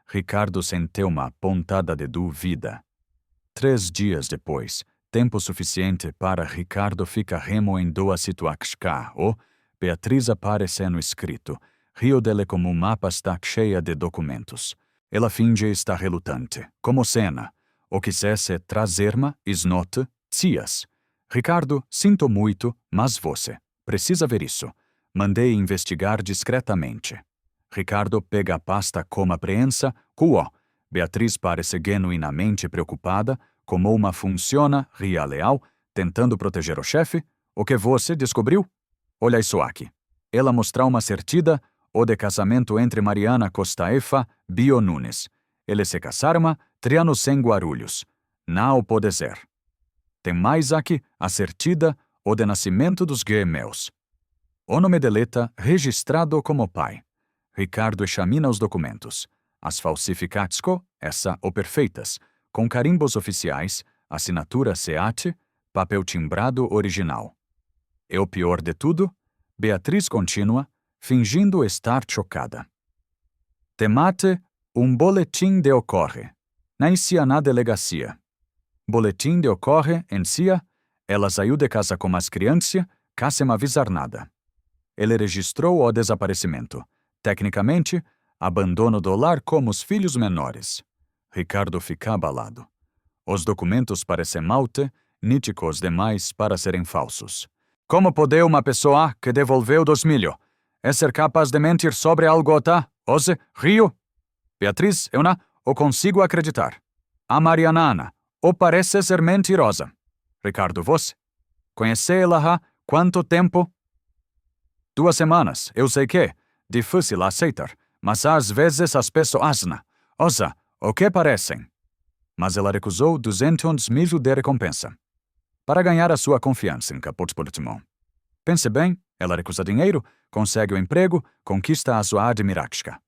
Ricardo sentiu uma pontada de dúvida. 3 dias depois, tempo suficiente para Ricardo ficar remoendo a situação, ou Beatriz aparece no escrito. Rio dele como um mapa está cheia de documentos. Ela finge estar relutante, como cena. O quisesse trazer-me, isnote, cias. Ricardo, sinto muito, mas você precisa ver isso. Mandei investigar discretamente. Ricardo pega a pasta com apreensão, Beatriz parece genuinamente preocupada, como uma funciona, leal, tentando proteger o chefe. O que você descobriu? Olha isso aqui. Ela mostrou uma certidão, o de casamento entre Mariana Costaefa e Bio Nunes. Eles se casaram, 3 anos sem Guarulhos. Não pode ser. Tem mais aqui, a certidão, o de nascimento dos gêmeos. O nome de Leta, registrado como pai. Ricardo examina os documentos. As falsificadas, ou perfeitas, com carimbos oficiais, assinatura SEAT, papel timbrado original. E o pior de tudo, Beatriz continua, fingindo estar chocada. Temate boletim de ocorre. Nem sia na delegacia. Boletim de ocorre em sia, ela saiu de casa com as crianças, sem avisar nada. Ele registrou o desaparecimento. Tecnicamente, abandono do lar como os filhos menores. Ricardo fica abalado. Os documentos parecem malte, níticos demais para serem falsos. Como pode uma pessoa que devolveu 2.000 ser capaz de mentir sobre algo, Ose, Rio? Beatriz, eu não o consigo acreditar. A Mariana, ou parece ser mentirosa. Ricardo, você? Conhece-la há quanto tempo? 2 semanas, eu sei que difícil aceitar, mas às vezes as pessoas o que parecem. Mas ela recusou 200.000 de recompensa. Para ganhar a sua confiança em Caput Portimão. Pense bem, ela recusa dinheiro, consegue o emprego, conquista a sua admiração.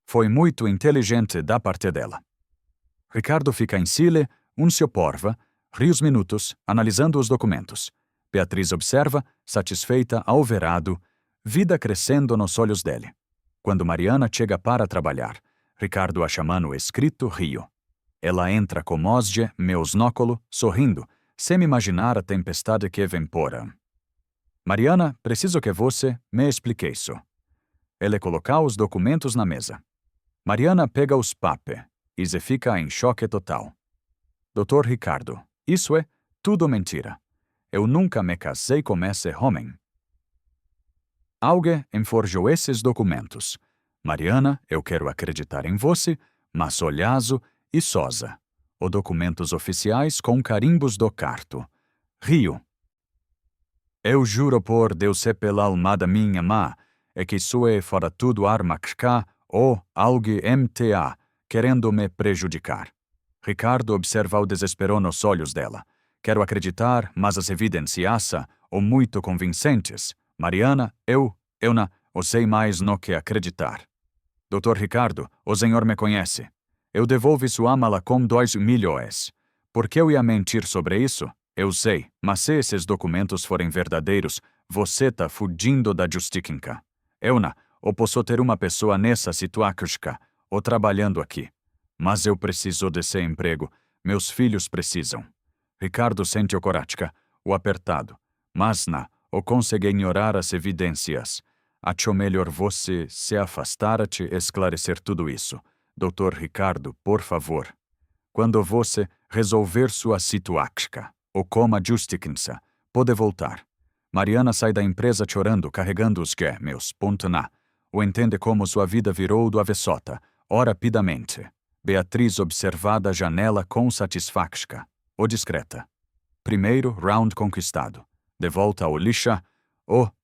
Foi muito inteligente da parte dela. Ricardo fica em Sile, se porva, rios minutos, analisando os documentos. Beatriz observa, satisfeita, alverado, vida crescendo nos olhos dele. Quando Mariana chega para trabalhar, Ricardo a chama no escrito Rio. Ela entra com osge, meusnócolo, sorrindo, sem imaginar a tempestade que vem pora. Mariana, preciso que você me explique isso. Ele coloca os documentos na mesa. Mariana pega os papéis e se fica em choque total. Dr. Ricardo, isso é tudo mentira. Eu nunca me casei com esse homem. Alguém enforjou esses documentos. Mariana, eu quero acreditar em você, mas olhazo e sosa. Os documentos oficiais com carimbos do carto. Rio. Eu juro por Deus e pela alma da minha mãe, é que isso é fora tudo armaca ou algo MTA, querendo me prejudicar. Ricardo observa o desespero nos olhos dela. Quero acreditar, mas as evidências são muito convincentes. Mariana, eu não sei mais no que acreditar. Dr. Ricardo, o senhor me conhece. Eu devolvi sua mala com 2 milhões. Por que eu ia mentir sobre isso? Eu sei, mas se esses documentos forem verdadeiros, você tá fugindo da justiça. Eu não posso ter uma pessoa nessa situação, ou trabalhando aqui. Mas eu preciso desse emprego. Meus filhos precisam. Ricardo sente o coração, o apertado. Mas não, consegue ignorar as evidências. Acho melhor você se afastar e esclarecer tudo isso. Dr. Ricardo, por favor. Quando você resolver sua situação, ou como a justiça, pode voltar. Mariana sai da empresa chorando, carregando os gêmeos. O entende como sua vida virou do avessota, rapidamente. Beatriz observada a janela com satisfação. O discreta. Primeiro round conquistado. De volta ao lixa,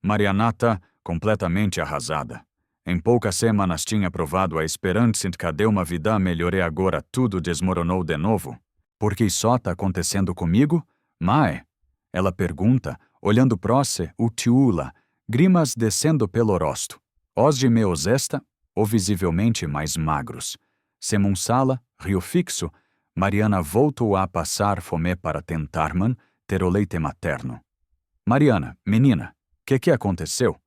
Marianata completamente arrasada. Em poucas semanas tinha provado a esperança de que uma vida melhor e agora tudo desmoronou de novo. Por que só tá acontecendo comigo? Mae? Ela pergunta, olhando próximo o tiula, grimas descendo pelo rosto. Os de meus esta, ou visivelmente mais magros. Semunsala, rio fixo, Mariana voltou a passar fome para tentar-man ter o leite materno. Mariana, menina, que aconteceu?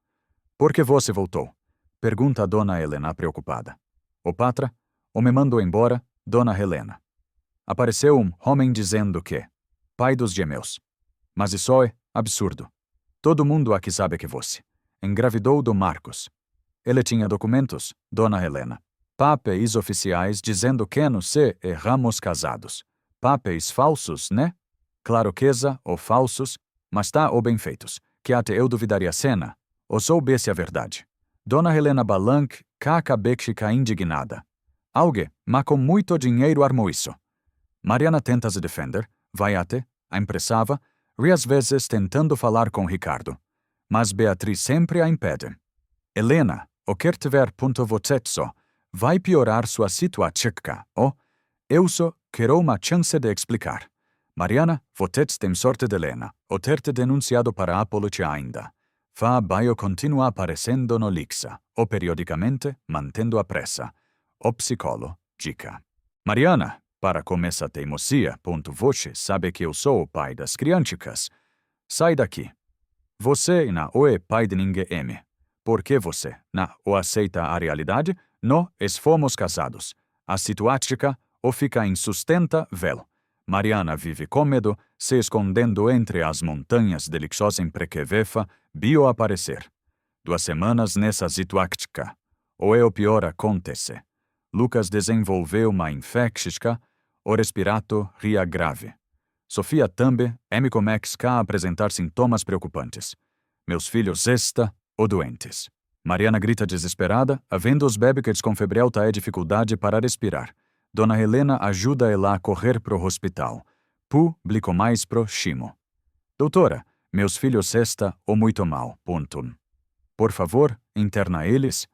Por que você voltou? Pergunta a Dona Helena preocupada. O patra, me mandou embora, Dona Helena. Apareceu um homem dizendo que, pai dos gêmeos. Mas isso é absurdo. Todo mundo aqui sabe que você engravidou do Marcos. Ele tinha documentos, Dona Helena. Papéis oficiais dizendo que não se erramos casados. Papéis falsos, né? Claro que ou falsos, mas tá ou bem feitos, que até eu duvidaria cena, ou soubesse a verdade. Dona Helena Balanc, fica indignada. Alguém, mas com muito dinheiro armou isso. Mariana tenta se defender, vai até, a impressava, e às vezes tentando falar com Ricardo. Mas Beatriz sempre a impede. Helena, o quer tiver ponto votetso, vai piorar sua situação, eu só quero uma chance de explicar. Mariana, votet tem sorte de Helena, o ter-te denunciado para Apologia ainda. Fa baio continua aparecendo no lixa, ou periodicamente, mantendo a pressa. O psicólogo, dica. Mariana, para com essa teimosia, você sabe que eu sou o pai das crianças. Sai daqui. Você não é pai de ninguém. Por que você não aceita a realidade? Nós fomos casados. A situação fica insustentável. Mariana vive com medo, se escondendo entre as montanhas deliciosas em prequevefa, bio aparecer. 2 semanas nessa situação. O pior acontece. Lucas desenvolveu uma infecção, o respirato ria grave. Sofia também começa a apresentar sintomas preocupantes. Meus filhos doentes. Mariana grita desesperada, havendo os bebês com febre alta e dificuldade para respirar. Dona Helena ajuda ela a correr pro hospital. Publico mais pro Chimo. Doutora, meus filhos muito mal. Por favor, interna eles.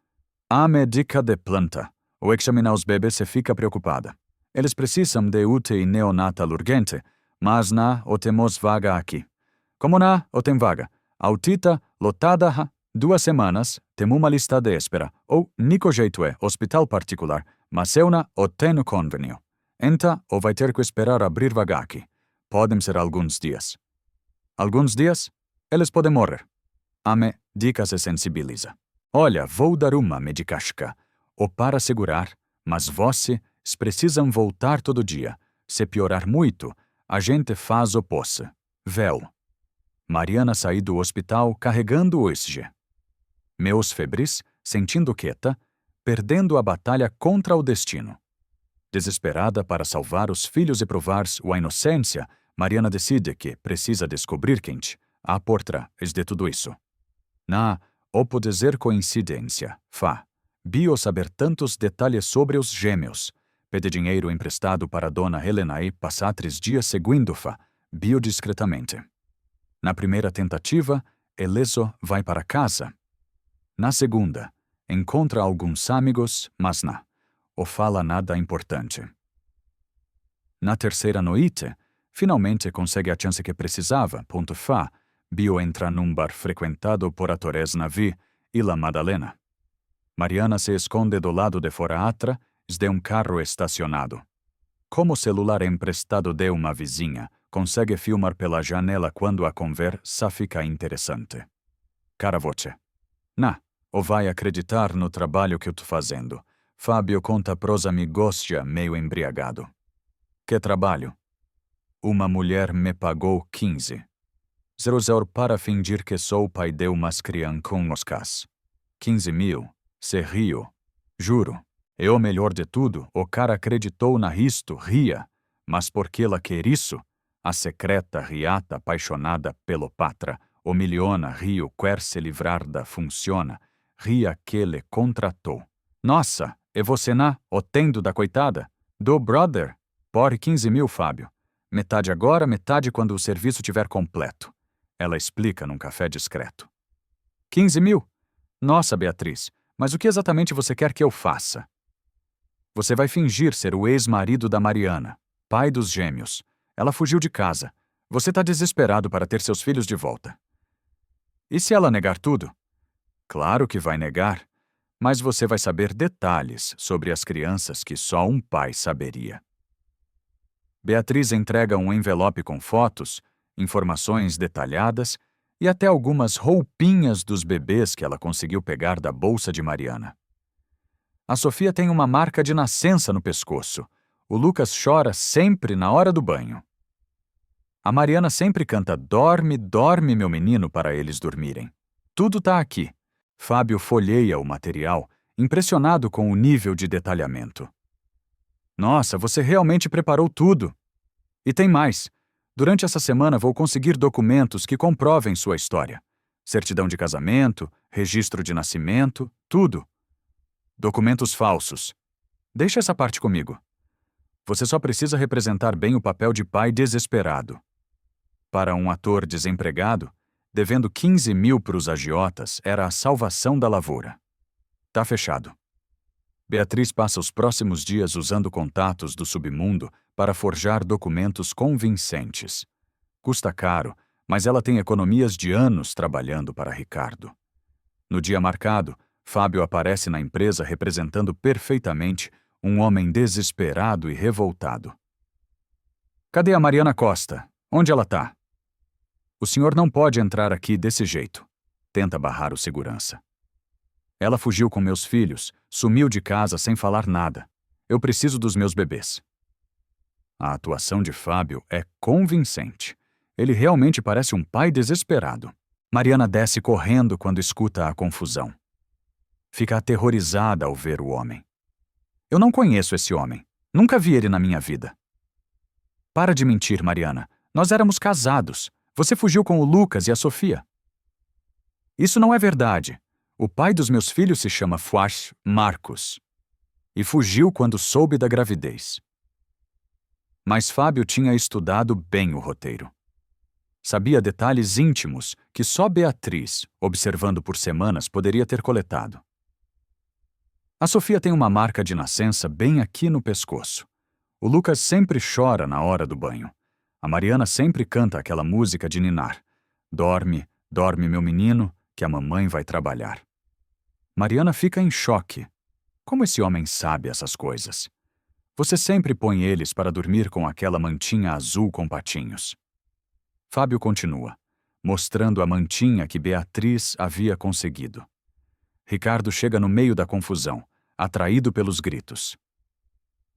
A médica de planta. Ao examinar os bebês se fica preocupada. Eles precisam de UTI neonatal urgente, mas não temos vaga aqui. Como não tem vaga? Autita lotada 2 semanas, temos uma lista de espera. Ou, nico jeito hospital particular, mas eu não tenho convênio. Então, vai ter que esperar abrir vaga aqui. Podem ser alguns dias. Alguns dias? Eles podem morrer. Dica se sensibiliza. Olha, vou dar uma medicasca. Ou para segurar, mas vocês precisam voltar todo dia. Se piorar muito, a gente faz o posse. Véu. Mariana saiu do hospital carregando o SG. Meus febris, sentindo quieta, perdendo a batalha contra o destino. Desesperada para salvar os filhos e provar sua inocência, Mariana decide que precisa descobrir quem há por trás de tudo isso. Não pode ser coincidência, bio saber tantos detalhes sobre os gêmeos. Pede dinheiro emprestado para Dona Helena e passa 3 dias seguindo bio discretamente. Na primeira tentativa, Eleso vai para casa. Na segunda, encontra alguns amigos, mas não fala nada importante. Na terceira noite, finalmente consegue a chance que precisava. Bio entra num bar frequentado por atores Navi e La Madalena. Mariana se esconde do lado de fora de um carro estacionado. Como celular emprestado de uma vizinha, consegue filmar pela janela quando a conversa fica interessante. Cara voce. Nah, ou vai acreditar no trabalho que eu tô fazendo. Fábio conta pros amigos já meio embriagado. Que trabalho? Uma mulher me pagou 15,00 para fingir que sou pai de umas crianças com oscas. 15.000. Se rio. Juro. E o melhor de tudo, o cara acreditou na risto, ria. Mas porque ela quer isso? A secreta riata apaixonada pelo patra, o miliona rio quer se livrar da funciona, ria que ele contratou. Nossa, e você o tendo da coitada? Do brother? Por 15.000, Fábio. Metade agora, metade quando o serviço tiver completo. Ela explica num café discreto. 15.000? Nossa, Beatriz, mas o que exatamente você quer que eu faça? Você vai fingir ser o ex-marido da Mariana, pai dos gêmeos. Ela fugiu de casa. Você tá desesperado para ter seus filhos de volta. E se ela negar tudo? Claro que vai negar, mas você vai saber detalhes sobre as crianças que só um pai saberia. Beatriz entrega um envelope com fotos, informações detalhadas e até algumas roupinhas dos bebês que ela conseguiu pegar da bolsa de Mariana. A Sofia tem uma marca de nascença no pescoço. O Lucas chora sempre na hora do banho. A Mariana sempre canta "Dorme, dorme, meu menino" para eles dormirem. Tudo tá aqui. Fábio folheia o material, impressionado com o nível de detalhamento. Nossa, você realmente preparou tudo. E tem mais. Durante essa semana vou conseguir documentos que comprovem sua história. Certidão de casamento, registro de nascimento, tudo. Documentos falsos. Deixa essa parte comigo. Você só precisa representar bem o papel de pai desesperado. Para um ator desempregado, devendo 15.000 para os agiotas era a salvação da lavoura. Tá fechado. Beatriz passa os próximos dias usando contatos do submundo para forjar documentos convincentes. Custa caro, mas ela tem economias de anos trabalhando para Ricardo. No dia marcado, Fábio aparece na empresa representando perfeitamente um homem desesperado e revoltado. Cadê a Mariana Costa? Onde ela tá? O senhor não pode entrar aqui desse jeito. Tenta barrar o segurança. Ela fugiu com meus filhos, sumiu de casa sem falar nada. Eu preciso dos meus bebês. A atuação de Fábio é convincente. Ele realmente parece um pai desesperado. Mariana desce correndo quando escuta a confusão. Fica aterrorizada ao ver o homem. Eu não conheço esse homem. Nunca vi ele na minha vida. Para de mentir, Mariana. Nós éramos casados. Você fugiu com o Lucas e a Sofia. Isso não é verdade. O pai dos meus filhos se chama Fuash Marcos. E fugiu quando soube da gravidez. Mas Fábio tinha estudado bem o roteiro. Sabia detalhes íntimos que só Beatriz, observando por semanas, poderia ter coletado. A Sofia tem uma marca de nascença bem aqui no pescoço. O Lucas sempre chora na hora do banho. A Mariana sempre canta aquela música de ninar. Dorme, dorme, meu menino, que a mamãe vai trabalhar. Mariana fica em choque. Como esse homem sabe essas coisas? Você sempre põe eles para dormir com aquela mantinha azul com patinhos. Fábio continua, mostrando a mantinha que Beatriz havia conseguido. Ricardo chega no meio da confusão, atraído pelos gritos.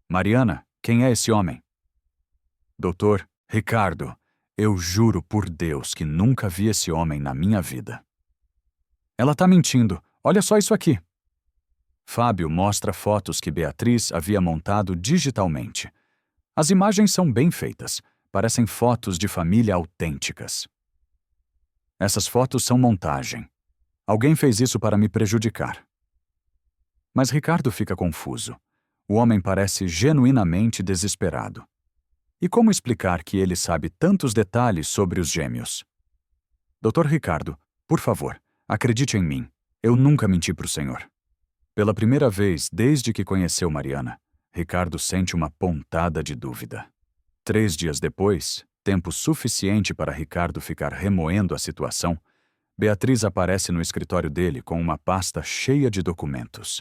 Mariana, quem é esse homem? Doutor, Ricardo, eu juro por Deus que nunca vi esse homem na minha vida. Ela tá mentindo. Olha só isso aqui. Fábio mostra fotos que Beatriz havia montado digitalmente. As imagens são bem feitas. Parecem fotos de família autênticas. Essas fotos são montagem. Alguém fez isso para me prejudicar. Mas Ricardo fica confuso. O homem parece genuinamente desesperado. E como explicar que ele sabe tantos detalhes sobre os gêmeos? Dr. Ricardo, por favor, acredite em mim. Eu nunca menti para o senhor. Pela primeira vez desde que conheceu Mariana, Ricardo sente uma pontada de dúvida. 3 dias depois, tempo suficiente para Ricardo ficar remoendo a situação, Beatriz aparece no escritório dele com uma pasta cheia de documentos.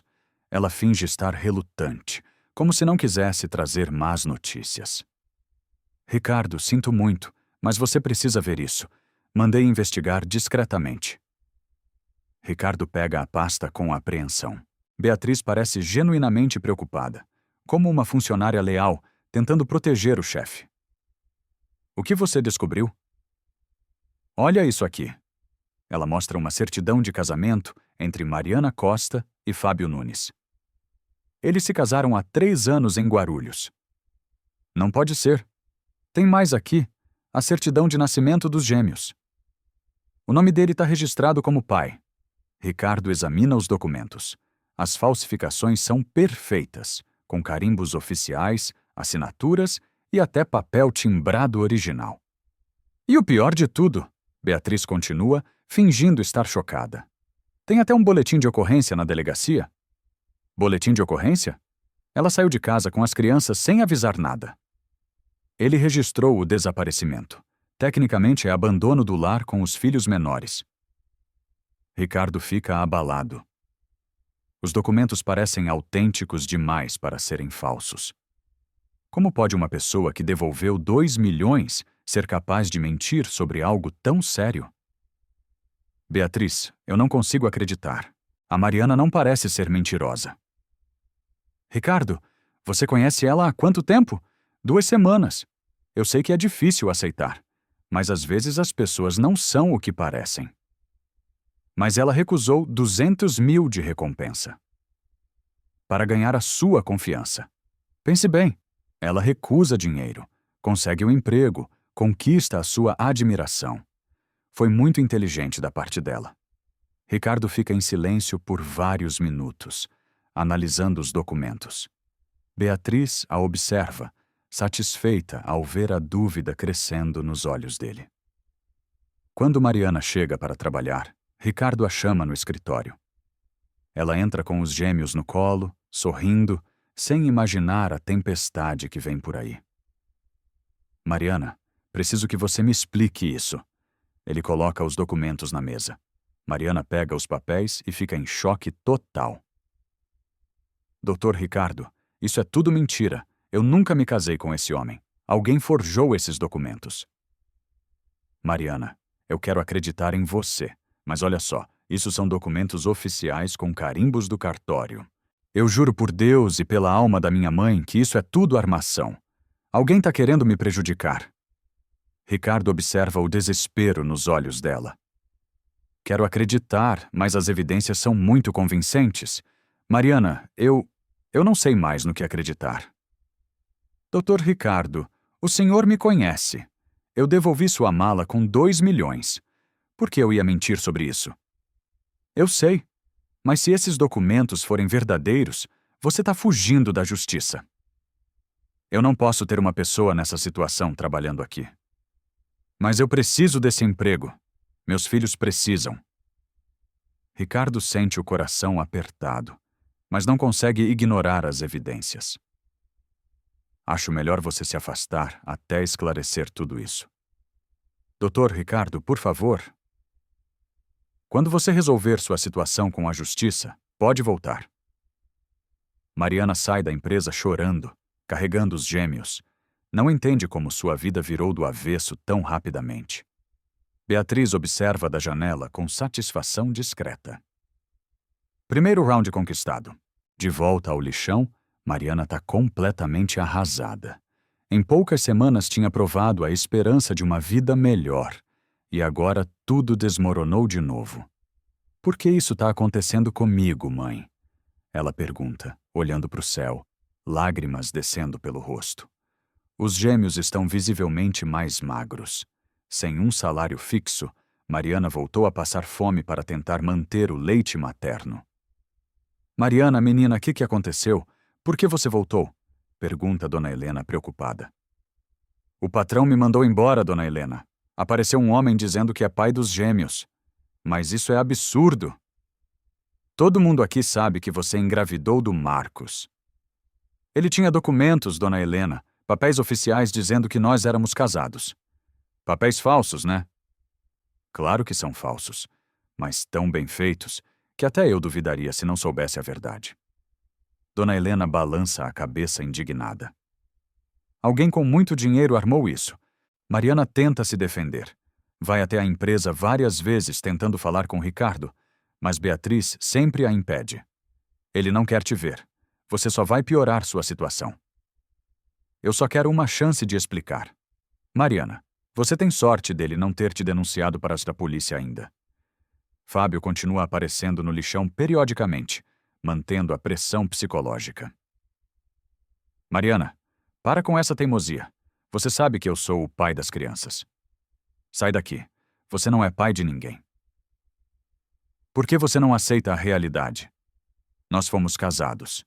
Ela finge estar relutante, como se não quisesse trazer más notícias. Ricardo, sinto muito, mas você precisa ver isso. Mandei investigar discretamente. Ricardo pega a pasta com apreensão. Beatriz parece genuinamente preocupada, como uma funcionária leal, tentando proteger o chefe. O que você descobriu? Olha isso aqui. Ela mostra uma certidão de casamento entre Mariana Costa e Fábio Nunes. Eles se casaram há 3 anos em Guarulhos. Não pode ser. Tem mais aqui, a certidão de nascimento dos gêmeos. O nome dele está registrado como pai. Ricardo examina os documentos. As falsificações são perfeitas, com carimbos oficiais, assinaturas e até papel timbrado original. E o pior de tudo, Beatriz continua, fingindo estar chocada. Tem até um boletim de ocorrência na delegacia. Boletim de ocorrência? Ela saiu de casa com as crianças sem avisar nada. Ele registrou o desaparecimento. Tecnicamente é abandono do lar com os filhos menores. Ricardo fica abalado. Os documentos parecem autênticos demais para serem falsos. Como pode uma pessoa que devolveu 2 milhões ser capaz de mentir sobre algo tão sério? Beatriz, eu não consigo acreditar. A Mariana não parece ser mentirosa. Ricardo, você conhece ela há quanto tempo? 2 semanas. Eu sei que é difícil aceitar, mas às vezes as pessoas não são o que parecem. Mas ela recusou 200 mil de recompensa. Para ganhar a sua confiança. Pense bem, ela recusa dinheiro, consegue um emprego, conquista a sua admiração. Foi muito inteligente da parte dela. Ricardo fica em silêncio por vários minutos, analisando os documentos. Beatriz a observa, satisfeita ao ver a dúvida crescendo nos olhos dele. Quando Mariana chega para trabalhar, Ricardo a chama no escritório. Ela entra com os gêmeos no colo, sorrindo, sem imaginar a tempestade que vem por aí. Mariana, preciso que você me explique isso. Ele coloca os documentos na mesa. Mariana pega os papéis e fica em choque total. Doutor Ricardo, isso é tudo mentira. Eu nunca me casei com esse homem. Alguém forjou esses documentos. Mariana, eu quero acreditar em você. Mas olha só, isso são documentos oficiais com carimbos do cartório. Eu juro por Deus e pela alma da minha mãe que isso é tudo armação. Alguém está querendo me prejudicar. Ricardo observa o desespero nos olhos dela. Quero acreditar, mas as evidências são muito convincentes. Mariana, eu não sei mais no que acreditar. Doutor Ricardo, o senhor me conhece. Eu devolvi sua mala com 2 milhões. Por que eu ia mentir sobre isso? Eu sei, mas se esses documentos forem verdadeiros, você está fugindo da justiça. Eu não posso ter uma pessoa nessa situação trabalhando aqui. Mas eu preciso desse emprego. Meus filhos precisam. Ricardo sente o coração apertado, mas não consegue ignorar as evidências. Acho melhor você se afastar até esclarecer tudo isso. Doutor Ricardo, por favor. Quando você resolver sua situação com a justiça, pode voltar. Mariana sai da empresa chorando, carregando os gêmeos. Não entende como sua vida virou do avesso tão rapidamente. Beatriz observa da janela com satisfação discreta. Primeiro round conquistado. De volta ao lixão, Mariana está completamente arrasada. Em poucas semanas tinha provado a esperança de uma vida melhor. E agora tudo desmoronou de novo. Por que isso está acontecendo comigo, mãe? Ela pergunta, olhando para o céu, lágrimas descendo pelo rosto. Os gêmeos estão visivelmente mais magros. Sem um salário fixo, Mariana voltou a passar fome para tentar manter o leite materno. Mariana, menina, o que aconteceu? Por que você voltou? Pergunta Dona Helena preocupada. O patrão me mandou embora, Dona Helena. Apareceu um homem dizendo que é pai dos gêmeos. Mas isso é absurdo. Todo mundo aqui sabe que você engravidou do Marcos. Ele tinha documentos, Dona Helena, papéis oficiais dizendo que nós éramos casados. Papéis falsos, né? Claro que são falsos, mas tão bem feitos que até eu duvidaria se não soubesse a verdade. Dona Helena balança a cabeça indignada. Alguém com muito dinheiro armou isso. Mariana tenta se defender. Vai até a empresa várias vezes tentando falar com Ricardo, mas Beatriz sempre a impede. Ele não quer te ver. Você só vai piorar sua situação. Eu só quero uma chance de explicar. Mariana, você tem sorte dele não ter te denunciado para a polícia ainda. Fábio continua aparecendo no lixão periodicamente, mantendo a pressão psicológica. Mariana, para com essa teimosia. Você sabe que eu sou o pai das crianças. Sai daqui. Você não é pai de ninguém. Por que você não aceita a realidade? Nós fomos casados.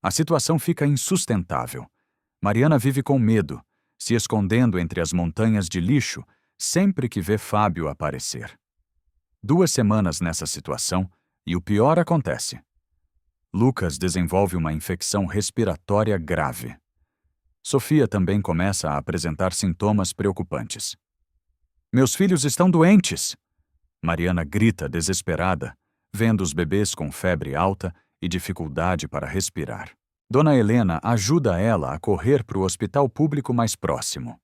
A situação fica insustentável. Mariana vive com medo, se escondendo entre as montanhas de lixo sempre que vê Fábio aparecer. 2 semanas nessa situação e o pior acontece. Lucas desenvolve uma infecção respiratória grave. Sofia também começa a apresentar sintomas preocupantes. Meus filhos estão doentes! Mariana grita desesperada, vendo os bebês com febre alta e dificuldade para respirar. Dona Helena ajuda ela a correr para o hospital público mais próximo.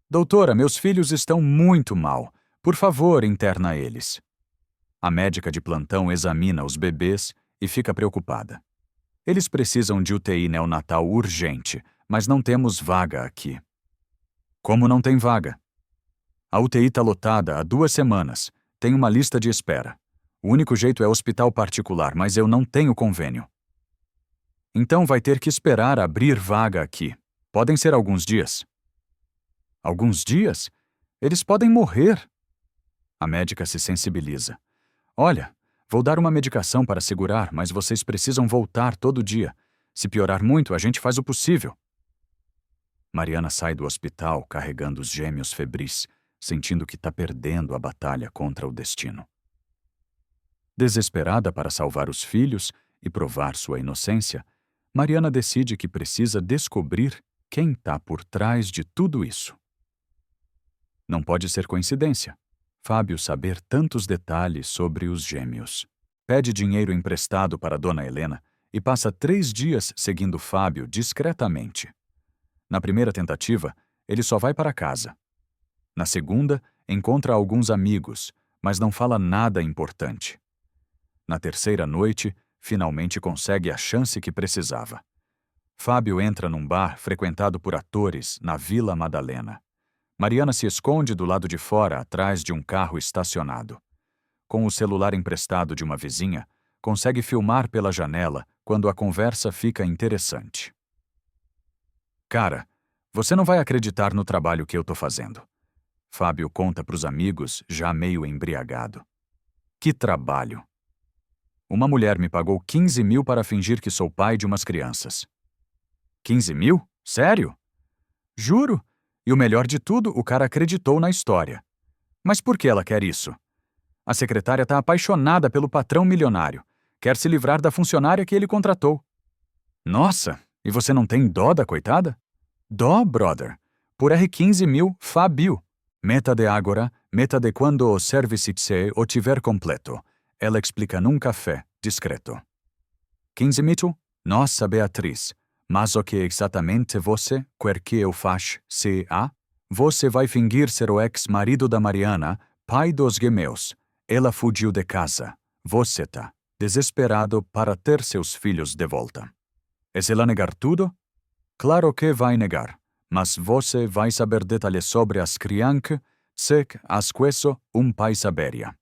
Doutora, meus filhos estão muito mal. Por favor, interna eles. A médica de plantão examina os bebês e fica preocupada. Eles precisam de UTI neonatal urgente, mas não temos vaga aqui. Como não tem vaga? A UTI está lotada há 2 semanas. Tem uma lista de espera. O único jeito é hospital particular, mas eu não tenho convênio. Então vai ter que esperar abrir vaga aqui. Podem ser alguns dias. Alguns dias? Eles podem morrer. A médica se sensibiliza. Olha, vou dar uma medicação para segurar, mas vocês precisam voltar todo dia. Se piorar muito, a gente faz o possível. Mariana sai do hospital carregando os gêmeos febris, sentindo que está perdendo a batalha contra o destino. Desesperada para salvar os filhos e provar sua inocência, Mariana decide que precisa descobrir quem está por trás de tudo isso. Não pode ser coincidência. Fábio saber tantos detalhes sobre os gêmeos. Pede dinheiro emprestado para Dona Helena e passa 3 dias seguindo Fábio discretamente. Na primeira tentativa, ele só vai para casa. Na segunda, encontra alguns amigos, mas não fala nada importante. Na terceira noite, finalmente consegue a chance que precisava. Fábio entra num bar frequentado por atores na Vila Madalena. Mariana se esconde do lado de fora, atrás de um carro estacionado. Com o celular emprestado de uma vizinha, consegue filmar pela janela quando a conversa fica interessante. Cara, você não vai acreditar no trabalho que eu tô fazendo. Fábio conta pros amigos, já meio embriagado. Que trabalho! Uma mulher me pagou 15 mil para fingir que sou pai de umas crianças. 15 mil? Sério? Juro! E o melhor de tudo, o cara acreditou na história. Mas por que ela quer isso? A secretária tá apaixonada pelo patrão milionário. Quer se livrar da funcionária que ele contratou. Nossa, e você não tem dó da coitada? Dó, brother. Por R$ 15 mil, Fábio. Meta de agora, meta de quando o service o tiver completo. Ela explica num café, discreto. 15 mil? Nossa, Beatriz. Mas o que exatamente você quer que eu faça, se há? Você vai fingir ser o ex-marido da Mariana, pai dos gêmeos. Ela fugiu de casa. Você tá desesperado para ter seus filhos de volta. E se ela negar tudo? Claro que vai negar, mas você vai saber detalhes sobre as crianças, se as queso um pai saberia.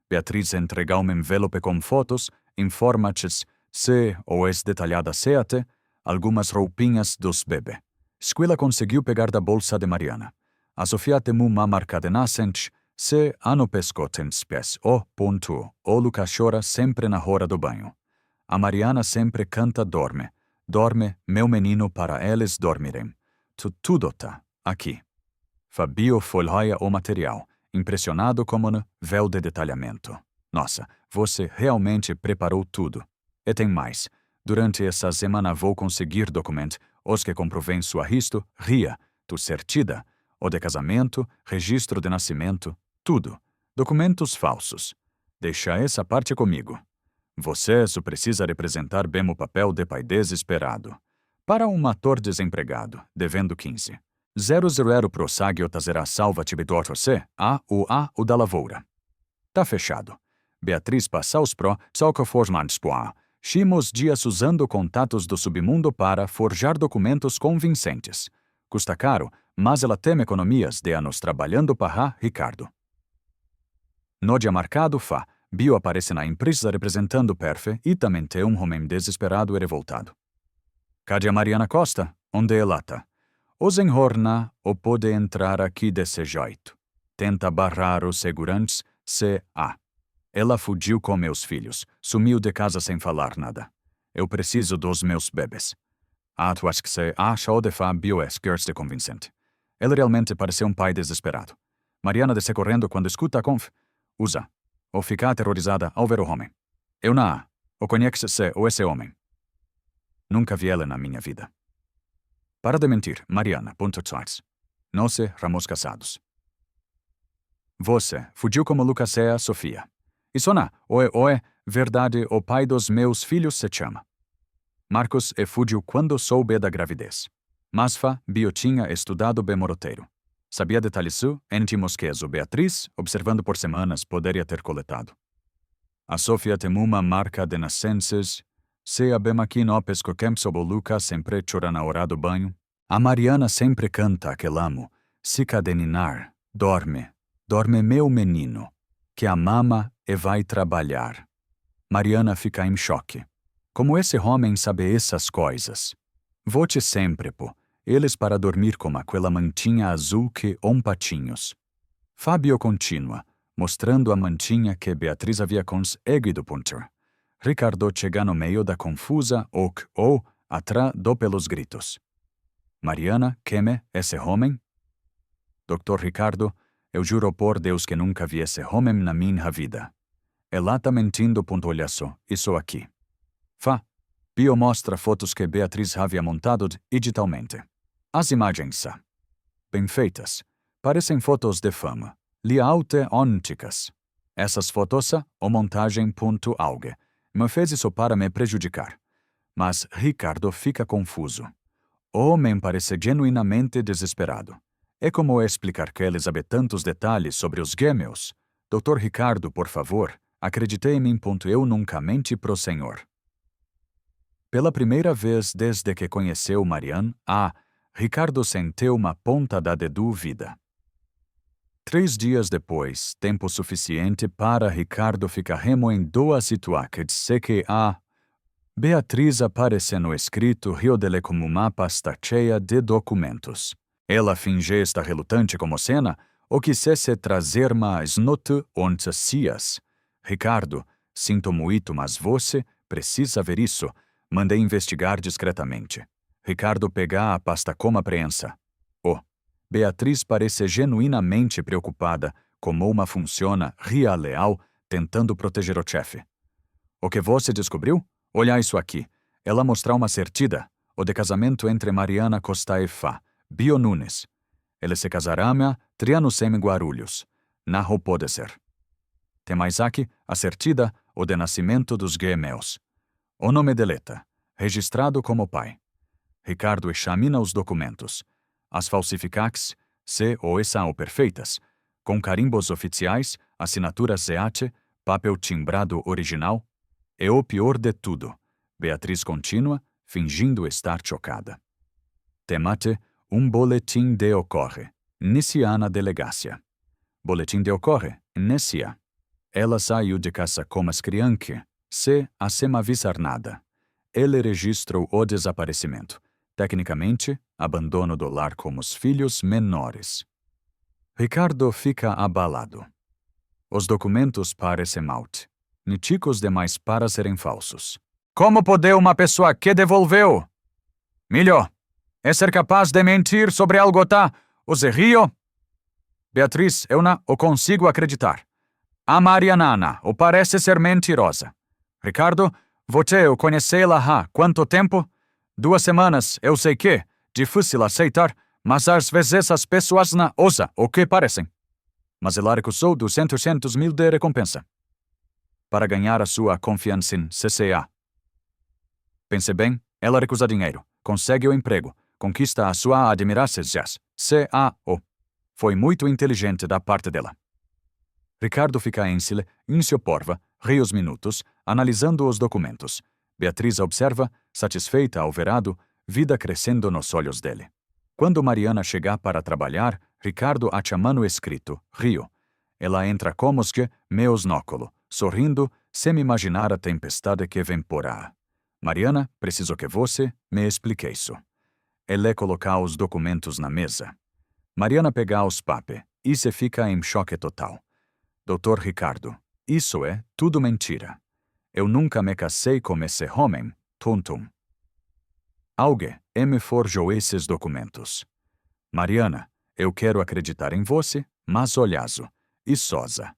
Beatriz entrega um envelope com fotos, informa-te se ou é detalhada seate, algumas roupinhas dos bebê. Squilla conseguiu pegar da bolsa de Mariana. A Sofia temu uma marca de nascente, se ano pescoten pés o Luca chora sempre na hora do banho. A Mariana sempre canta dorme. Dorme, meu menino, para eles dormirem. Tudo tá aqui. Fabio folheia o material, impressionado como no véu de detalhamento. Nossa, você realmente preparou tudo. E tem mais. Durante essa semana vou conseguir documento, os que comprovem sua risto, ria, tu certida, o de casamento, registro de nascimento, tudo. Documentos falsos. Deixa essa parte comigo. Você só precisa representar bem o papel de pai desesperado. Para um ator desempregado, devendo 15. 000 prossegue tazerá salva-te você, o da lavoura. Tá fechado. Beatriz passa os pro, salca formandspoa. Chimos dias usando contatos do submundo para forjar documentos convincentes. Custa caro, mas ela tem economias de anos trabalhando para Ricardo. No dia marcado, Bio aparece na empresa representando Perfe e também tem um homem desesperado e revoltado. Cadê a Mariana Costa? Onde ela tá? O senhor o pode entrar aqui desse jeito. Tenta barrar os segurantes, Ela fugiu com meus filhos, sumiu de casa sem falar nada. Eu preciso dos meus bebês. Tu acha que se acha o de Bio de convincente. Ele realmente pareceu um pai desesperado. Mariana desce correndo quando escuta a usa, ou fica aterrorizada ao ver o homem. Eu o conhece-se ou esse homem. Nunca vi ela na minha vida. Para de mentir, Mariana. Nós éramos casados. Você fugiu como Lucas e a Sofia. Isso verdade, o pai dos meus filhos se chama Marcos e fugiu quando soube da gravidez. Mas Bio tinha estudado bem moroteiro. Sabia detalhes íntimos que a Beatriz, observando por semanas, poderia ter coletado. A Sofia tem uma marca de nascenças, se a bem no pesco sob Lucas sempre chora na hora do banho. A Mariana sempre canta aquele amo, se cadeninar, dorme meu menino, que a mama e vai trabalhar. Mariana fica em choque. Como esse homem sabe essas coisas? Vote sempre, eles para dormir com aquela mantinha azul que patinhos. Fábio continua, mostrando a mantinha que Beatriz havia conseguido punter. Ricardo chega no meio da confusa atrás pelos gritos. Mariana, queme esse homem? Dr. Ricardo, eu juro por Deus que nunca vi esse homem na minha vida. Ela tá mentindo, olha só, isso aqui. Bio mostra fotos que Beatriz havia montado digitalmente. As imagens bem feitas, parecem fotos de fama, ônticas. Essas fotos, montagem .alg, me fez isso para me prejudicar. Mas Ricardo fica confuso. O homem parece genuinamente desesperado. É como explicar que eles sabem tantos detalhes sobre os gêmeos? Dr. Ricardo, por favor, acredite em mim. Eu nunca menti pro senhor. Pela primeira vez desde que conheceu Marianne, Ricardo sentiu uma pontada de dúvida. 3 dias depois, tempo suficiente para Ricardo ficar remoendo a situação de que Beatriz aparece no escrito rio dele como uma pasta cheia de documentos. Ela finge estar relutante como cena, ou quisesse trazer mais noticias. Ricardo, sinto muito, mas você precisa ver isso. Mandei investigar discretamente. Ricardo pega a pasta com apreensão. Beatriz parece genuinamente preocupada, como uma funciona leal, tentando proteger o chefe. O que você descobriu? Olha isso aqui. Ela mostra uma certidão, o de casamento entre Mariana Costa e Bio Nunes. Ele se casará a 3 anos em Guarulhos. Não pode ser. Tem mais aqui a certidão, o de nascimento dos gêmeos. O nome deleta, registrado como pai. Ricardo examina os documentos. As falsificações, são perfeitas, com carimbos oficiais, assinaturas ZAT, papel timbrado original. E o pior de tudo, Beatriz continua, fingindo estar chocada. Temate, boletim de ocorre, inicia na delegacia. Boletim de ocorre, inicia. Ela saiu de casa como as crianças, sem avisar nada. Ele registrou o desaparecimento. Tecnicamente, abandono do lar com os filhos menores. Ricardo fica abalado. Os documentos parecem níticos demais para serem falsos. Como pode uma pessoa que devolveu? Melhor, é ser capaz de mentir sobre algo o rio? Beatriz, eu não o consigo acreditar. A Mariana o parece ser mentirosa. Ricardo, você o conhecê-la há quanto tempo? 2 semanas, eu sei que, difícil aceitar, mas às vezes as pessoas não usam o que parecem. Mas ela recusou 200 mil de recompensa. Para ganhar a sua confiança em CCA. Pense bem, ela recusa dinheiro. consegue o emprego, conquista a sua admiração. C.A.O. Foi muito inteligente da parte dela. Ricardo fica em silêncio por vários minutos, analisando os documentos. Beatriz observa, satisfeita ao verado, vida crescendo nos olhos dele. Quando Mariana chega para trabalhar, Ricardo acha manuscrito, Rio. Ela entra como que meus nóculo, sorrindo, sem imaginar a tempestade que vem por aí. Mariana, preciso que você me explique isso. Ele coloca os documentos na mesa. Mariana pega os papéis e se fica em choque total. Doutor Ricardo, isso é tudo mentira. Eu nunca me casei com esse homem, tonto. Alguém me forjou esses documentos. Mariana, eu quero acreditar em você, mas olhazo, e soza.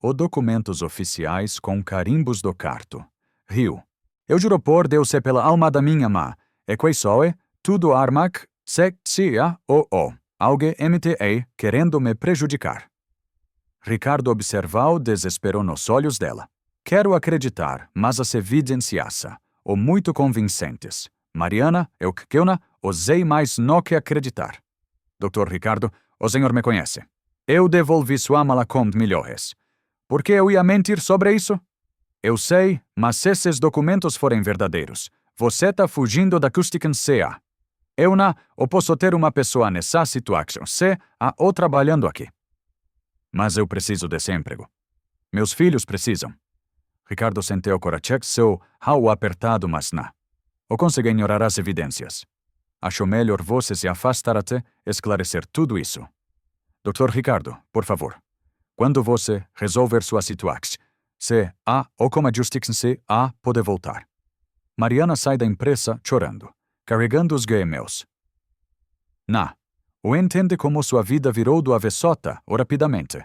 Os documentos oficiais com carimbos do carto. Rio. Eu juro por Deus e pela alma da minha mãe, e que só é tudo armac, C.A.O. Alguém MTA querendo me prejudicar. Ricardo observou o desespero nos olhos dela. Quero acreditar, mas as evidências, ou muito convincentes. Mariana, eu usei mais no que acreditar. Dr. Ricardo, o senhor me conhece. Eu devolvi sua mala com milhões. Por que eu ia mentir sobre isso? Eu sei, mas se esses documentos forem verdadeiros, você está fugindo da Custicância. Eu não posso ter uma pessoa nessa situação ou trabalhando aqui. Mas eu preciso desse emprego. Meus filhos precisam. Ricardo sentiu o coração apertado, mas não. Eu consegui ignorar as evidências. Acho melhor você se afastar até esclarecer tudo isso. Dr. Ricardo, por favor, quando você resolver sua situação, ou como a justiça pode voltar. Mariana sai da empresa chorando, carregando os e-mails. Não. O entende como sua vida virou do avessota, rapidamente.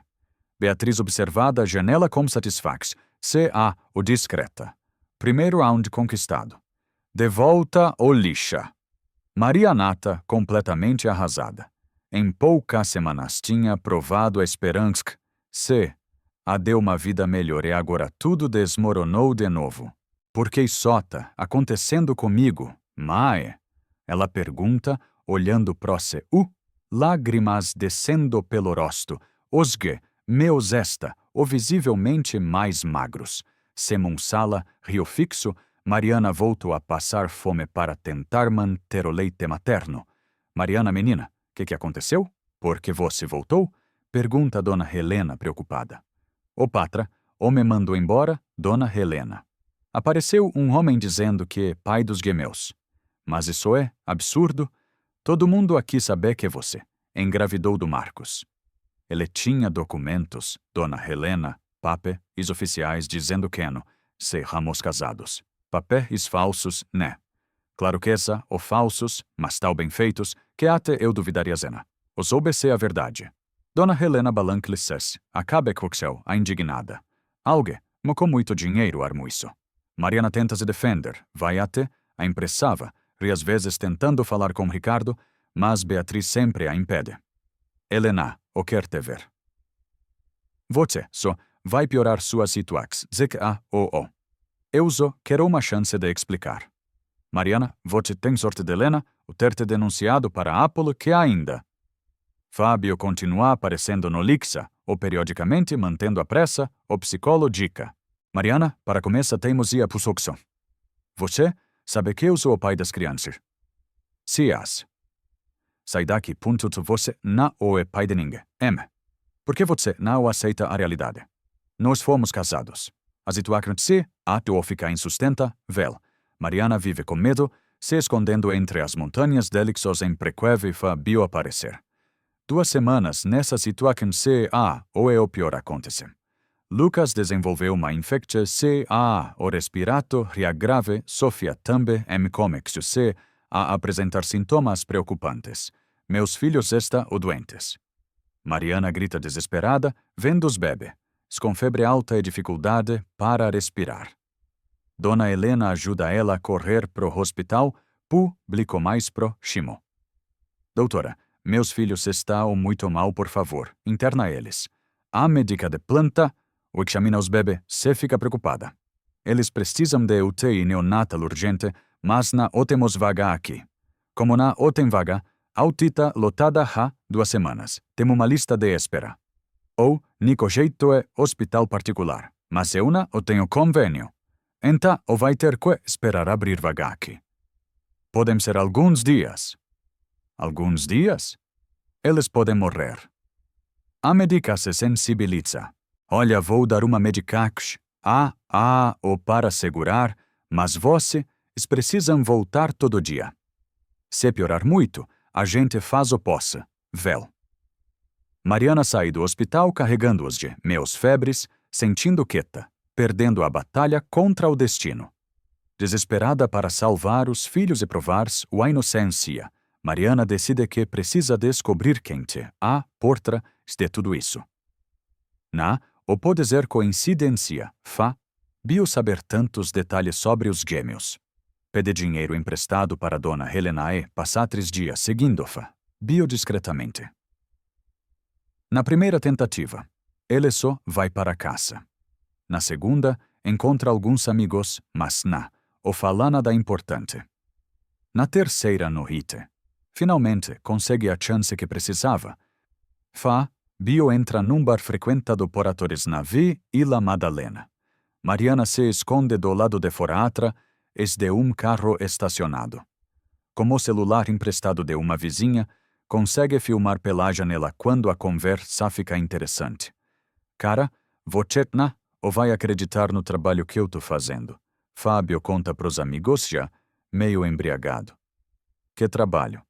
Beatriz observada a janela com satisfação. O discreta. Primeiro round conquistado. De volta ao lixa. Maria Nata, completamente arrasada. Em poucas semanas tinha provado a esperança deu uma vida melhor e agora tudo desmoronou de novo. Por que só tá acontecendo comigo, mãe? Ela pergunta, olhando pro céu. Lágrimas descendo pelo rosto. Osgue, meus ou visivelmente mais magros. Semonsala, rio fixo, Mariana voltou a passar fome para tentar manter o leite materno. Mariana, menina, que aconteceu? Por que você voltou? Pergunta Dona Helena, preocupada. O patra, me mandou embora, Dona Helena. Apareceu um homem dizendo que é pai dos gemeus. Mas isso é absurdo. Todo mundo aqui sabe que você engravidou do Marcos. Ele tinha documentos, Dona Helena, papéis oficiais dizendo que éramos casados. Papéis falsos, né? Claro que ou falsos, mas tal bem feitos, que até eu duvidaria zena. Os obedecer a verdade. Dona Helena balança-se, acabe com a indignada. Alguém, com muito dinheiro armou isso. Mariana tenta se defender, vai até, a impressava, e às vezes tentando falar com Ricardo, mas Beatriz sempre a impede. Helena, o quer te ver. Você só vai piorar sua situação, Z.A.O. Eu só quero uma chance de explicar. Mariana, você tem sorte de Helena, o ter te denunciado para Apolo que ainda. Fábio continua aparecendo no Lixa, ou periodicamente mantendo a pressa, ou psicológica. Mariana, para começar teimosia por sucção. Você sabe que eu sou o pai das crianças. Cias. Sai daqui, ponto, você não é pai de ninguém. Por que você não aceita a realidade? Nós fomos casados. A situação tu fica insustentável. Mariana vive com medo, se escondendo entre as montanhas delixos em prequeve Fábio aparecer. 2 semanas nessa situação ou é o pior acontece. Lucas desenvolveu uma infecção o respirato ria grave, Sofia também começou a apresentar sintomas preocupantes. Meus filhos estão doentes. Mariana grita desesperada, vendo os bebês, com febre alta e dificuldade para respirar. Dona Helena ajuda ela a correr pro hospital público mais próximo. Doutora, meus filhos estão muito mal, por favor, interna eles. A médica de planta, o examina os bebês, se fica preocupada. Eles precisam de UTI neonatal urgente, mas não temos vaga aqui. Como na o tem vaga, autita lotada há 2 semanas. Temo uma lista de espera. Ou, nico jeito é hospital particular, mas eu não tenho convênio. Então, o vai ter que esperar abrir vaga aqui. Podem ser alguns dias. Alguns dias? Eles podem morrer. A médica se sensibiliza. Olha, vou dar uma medicax. Ou para segurar, mas vocês precisam voltar todo dia. Se piorar muito, a gente faz o possa. Vel. Mariana sai do hospital carregando-os de meus febres, sentindo quieta, perdendo a batalha contra o destino. Desesperada para salvar os filhos e provar-se a inocência, Mariana decide que precisa descobrir quem te por trás de tudo isso. Ou pode ser coincidência, bio saber tantos detalhes sobre os gêmeos. Pede dinheiro emprestado para Dona Helenae passar 3 dias seguindo-fa, bio discretamente. Na primeira tentativa, ele só vai para casa. Na segunda, encontra alguns amigos, mas ou fala nada importante. Na terceira noite, finalmente consegue a chance que precisava. Bio entra num bar frequentado por atores na Vila Madalena. Mariana se esconde do lado de fora de um carro estacionado. Com o celular emprestado de uma vizinha, consegue filmar pela janela quando a conversa fica interessante. Cara, você ou vai acreditar no trabalho que eu tô fazendo? Fábio conta pros amigos já, meio embriagado. Que trabalho?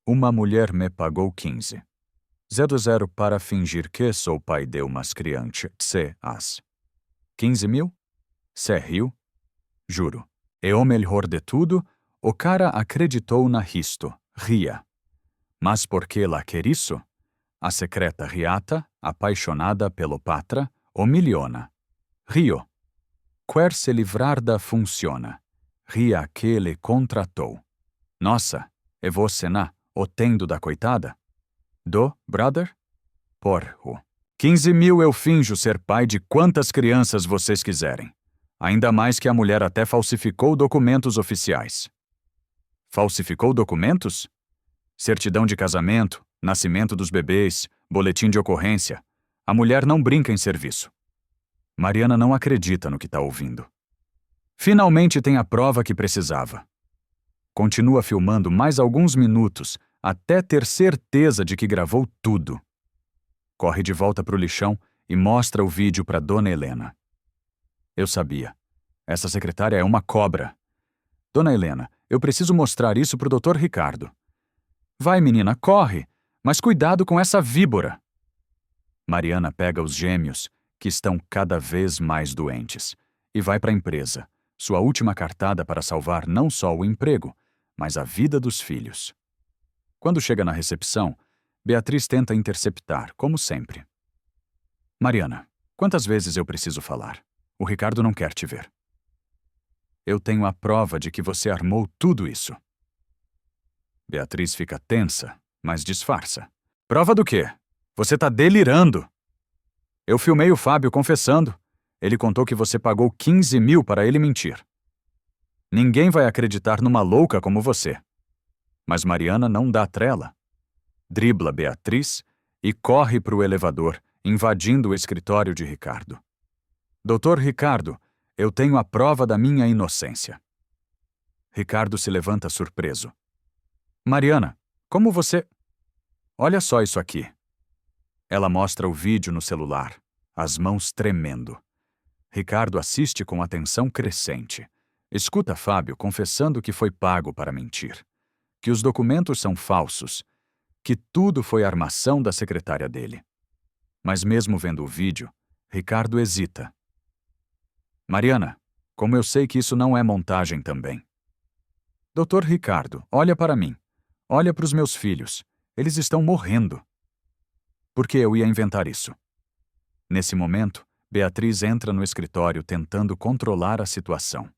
Uma mulher me pagou 15. 00 para fingir que sou pai de umas crianças. 15 mil? Cê riu? Juro. E o melhor de tudo, o cara acreditou na risto, ria. Mas por que ela quer isso? A secreta riata, apaixonada pelo patra, o miliona. Rio. Quer se livrar da funciona. Ria que ele contratou. Nossa, e você o tendo da coitada? Brother? Porro. 15 mil eu finjo ser pai de quantas crianças vocês quiserem. Ainda mais que a mulher até falsificou documentos oficiais. Falsificou documentos? Certidão de casamento, nascimento dos bebês, boletim de ocorrência. A mulher não brinca em serviço. Mariana não acredita no que está ouvindo. Finalmente tem a prova que precisava. Continua filmando mais alguns minutos, até ter certeza de que gravou tudo. Corre de volta pro lixão e mostra o vídeo para Dona Helena. Eu sabia. Essa secretária é uma cobra. Dona Helena, eu preciso mostrar isso pro Dr. Ricardo. Vai, menina, corre, mas cuidado com essa víbora. Mariana pega os gêmeos, que estão cada vez mais doentes, e vai para a empresa, sua última cartada para salvar não só o emprego, mas a vida dos filhos. Quando chega na recepção, Beatriz tenta interceptar, como sempre. Mariana, quantas vezes eu preciso falar? O Ricardo não quer te ver. Eu tenho a prova de que você armou tudo isso. Beatriz fica tensa, mas disfarça. Prova do quê? Você tá delirando. Eu filmei o Fábio confessando. Ele contou que você pagou 15 mil para ele mentir. Ninguém vai acreditar numa louca como você. Mas Mariana não dá trela. Dribla Beatriz e corre para o elevador, invadindo o escritório de Ricardo. Doutor Ricardo, eu tenho a prova da minha inocência. Ricardo se levanta surpreso. Mariana, como você... Olha só isso aqui. Ela mostra o vídeo no celular, as mãos tremendo. Ricardo assiste com atenção crescente. Escuta Fábio confessando que foi pago para mentir, que os documentos são falsos, que tudo foi armação da secretária dele. Mas mesmo vendo o vídeo, Ricardo hesita. Mariana, como eu sei que isso não é montagem também. Doutor Ricardo, olha para mim. Olha para os meus filhos. Eles estão morrendo. Por que eu ia inventar isso? Nesse momento, Beatriz entra no escritório tentando controlar a situação.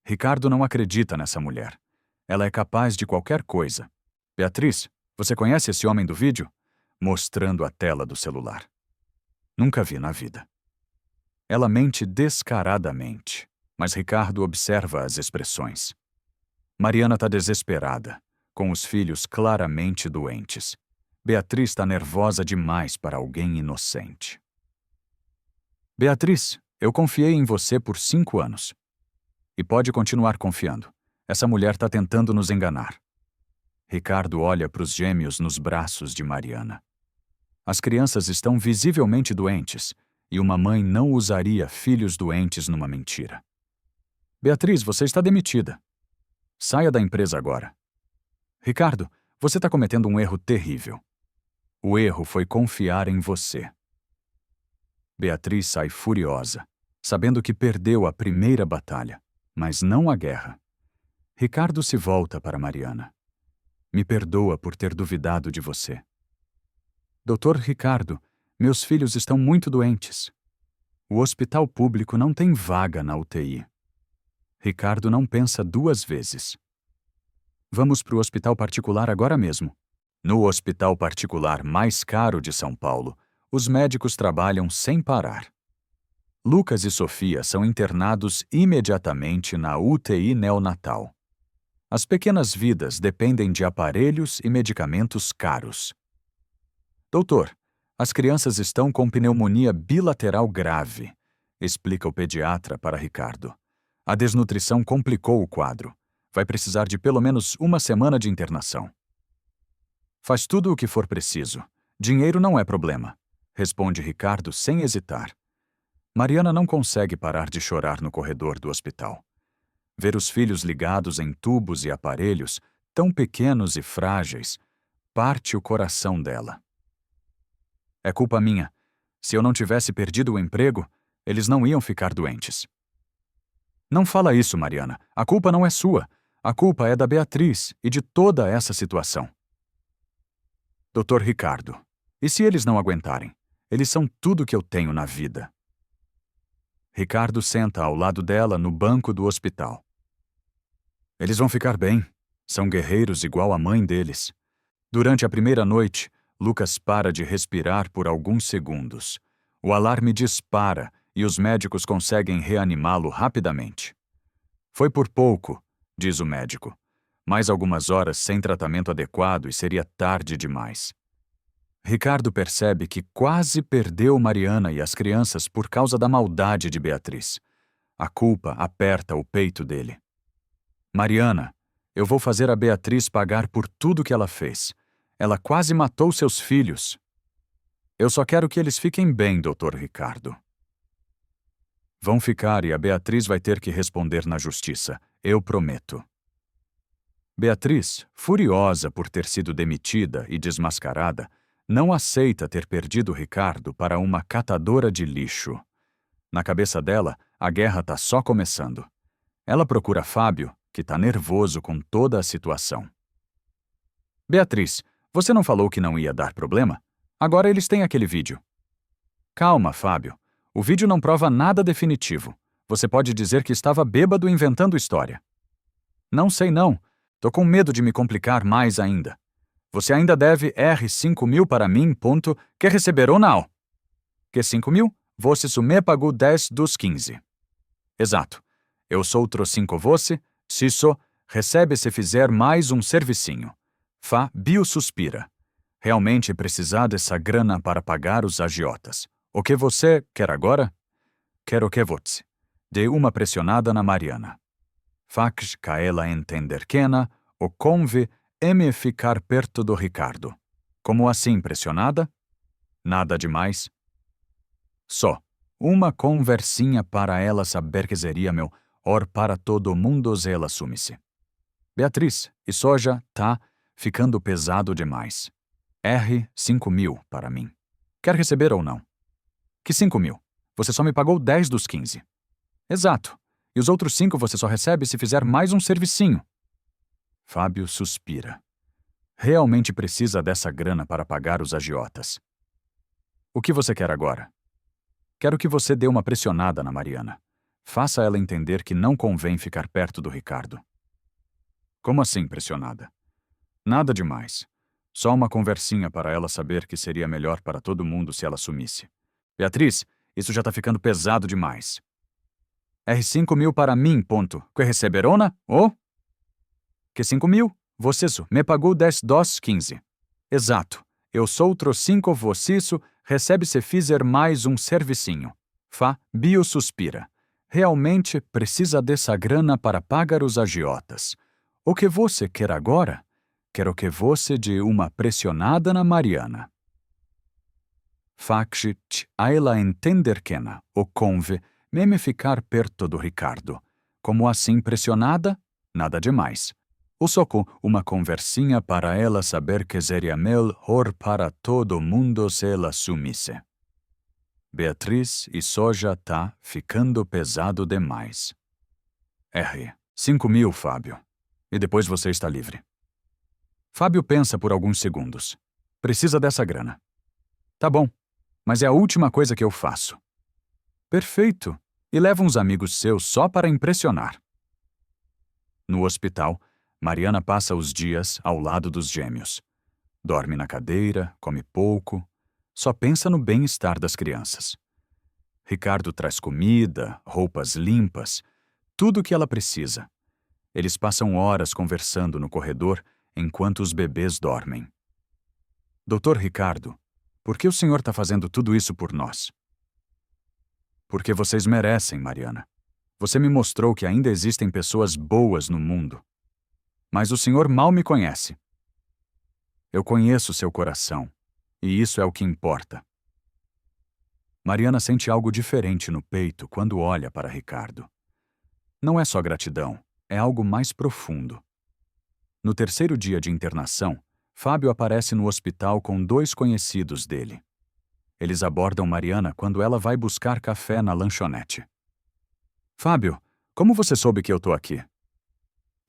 Ricardo não acredita nessa mulher. Ela é capaz de qualquer coisa. Beatriz, você conhece esse homem do vídeo? Mostrando a tela do celular. Nunca vi na vida. Ela mente descaradamente, mas Ricardo observa as expressões. Mariana está desesperada, com os filhos claramente doentes. Beatriz está nervosa demais para alguém inocente. Beatriz, eu confiei em você por 5 anos. E pode continuar confiando. Essa mulher está tentando nos enganar. Ricardo olha para os gêmeos nos braços de Mariana. As crianças estão visivelmente doentes, e uma mãe não usaria filhos doentes numa mentira. Beatriz, você está demitida. Saia da empresa agora. Ricardo, você está cometendo um erro terrível. O erro foi confiar em você. Beatriz sai furiosa, sabendo que perdeu a primeira batalha, mas não a guerra. Ricardo se volta para Mariana. Me perdoa por ter duvidado de você. Doutor Ricardo, meus filhos estão muito doentes. O hospital público não tem vaga na UTI. Ricardo não pensa 2 vezes. Vamos para o hospital particular agora mesmo. No hospital particular mais caro de São Paulo, os médicos trabalham sem parar. Lucas e Sofia são internados imediatamente na UTI neonatal. As pequenas vidas dependem de aparelhos e medicamentos caros. Doutor, as crianças estão com pneumonia bilateral grave, explica o pediatra para Ricardo. A desnutrição complicou o quadro. Vai precisar de pelo menos 1 semana de internação. Faz tudo o que for preciso. Dinheiro não é problema, responde Ricardo sem hesitar. Mariana não consegue parar de chorar no corredor do hospital. Ver os filhos ligados em tubos e aparelhos, tão pequenos e frágeis, parte o coração dela. É culpa minha. Se eu não tivesse perdido o emprego, eles não iam ficar doentes. Não fala isso, Mariana. A culpa não é sua. A culpa é da Beatriz e de toda essa situação. Doutor Ricardo, e se eles não aguentarem? Eles são tudo que eu tenho na vida. Ricardo senta ao lado dela no banco do hospital. Eles vão ficar bem. São guerreiros igual a mãe deles. Durante a primeira noite, Lucas para de respirar por alguns segundos. O alarme dispara e os médicos conseguem reanimá-lo rapidamente. Foi por pouco, diz o médico. Mais algumas horas sem tratamento adequado e seria tarde demais. Ricardo percebe que quase perdeu Mariana e as crianças por causa da maldade de Beatriz. A culpa aperta o peito dele. Mariana, eu vou fazer a Beatriz pagar por tudo que ela fez. Ela quase matou seus filhos. Eu só quero que eles fiquem bem, Dr. Ricardo. Vão ficar e a Beatriz vai ter que responder na justiça. Eu prometo. Beatriz, furiosa por ter sido demitida e desmascarada, não aceita ter perdido Ricardo para uma catadora de lixo. Na cabeça dela, a guerra tá só começando. Ela procura Fábio, que tá nervoso com toda a situação. Beatriz, você não falou que não ia dar problema? Agora eles têm aquele vídeo. Calma, Fábio. O vídeo não prova nada definitivo. Você pode dizer que estava bêbado inventando história. Não sei não. Tô com medo de me complicar mais ainda. Você ainda deve R$5.000 para mim, ponto. Quer receber ou não? Que 5.000? Você só me pagou 10 dos 15. Exato. Eu sou outro 5 você, se só, recebe se fizer mais um servicinho. Fábio suspira. Realmente precisar dessa grana para pagar os agiotas. O que você quer agora? Quero que você dê uma pressionada na Mariana. Faz que ela entender que o conve me ficar perto do Ricardo. Como assim pressionada? Nada demais. Só uma conversinha para ela saber que seria meu or para todo mundo ela assume-se. Beatriz, isso já tá ficando pesado demais. R$5.000 para mim. Quer receber ou não? Que 5.000? Você só me pagou 10 dos 15. Exato. E os outros 5 você só recebe se fizer mais um servicinho. Fábio suspira. Realmente precisa dessa grana para pagar os agiotas. O que você quer agora? Quero que você dê uma pressionada na Mariana. Faça ela entender que não convém ficar perto do Ricardo. Como assim pressionada? Nada demais. Só uma conversinha para ela saber que seria melhor para todo mundo se ela sumisse. Beatriz, isso já tá ficando pesado demais. R$5.000 para mim, ponto. Que receberona? Oh? Que 5.000? Vocês me pagou 10 dólares 15. Exato. Eu sou outro 5 vocês recebe se fizer mais um servicinho. Fábio suspira. Realmente precisa dessa grana para pagar os agiotas. O que você quer agora? Quero que você dê uma pressionada na Mariana. Facit ela entender que o conve meme ficar perto do Ricardo. Como assim pressionada? Nada demais. O soco uma conversinha para ela saber que seria melhor para todo mundo se ela sumisse. Beatriz e soja tá ficando pesado demais. R. 5.000, Fábio. E depois você está livre. Fábio pensa por alguns segundos. Precisa dessa grana. Tá bom, mas é a última coisa que eu faço. Perfeito. E leva uns amigos seus só para impressionar. No hospital, Mariana passa os dias ao lado dos gêmeos. Dorme na cadeira, come pouco, só pensa no bem-estar das crianças. Ricardo traz comida, roupas limpas, tudo o que ela precisa. Eles passam horas conversando no corredor enquanto os bebês dormem. Doutor Ricardo, por que o senhor está fazendo tudo isso por nós? Porque vocês merecem, Mariana. Você me mostrou que ainda existem pessoas boas no mundo. Mas o senhor mal me conhece. Eu conheço seu coração, e isso é o que importa. Mariana sente algo diferente no peito quando olha para Ricardo. Não é só gratidão, é algo mais profundo. No terceiro dia de internação, Fábio aparece no hospital com 2 conhecidos dele. Eles abordam Mariana quando ela vai buscar café na lanchonete. Fábio, como você soube que eu tô aqui?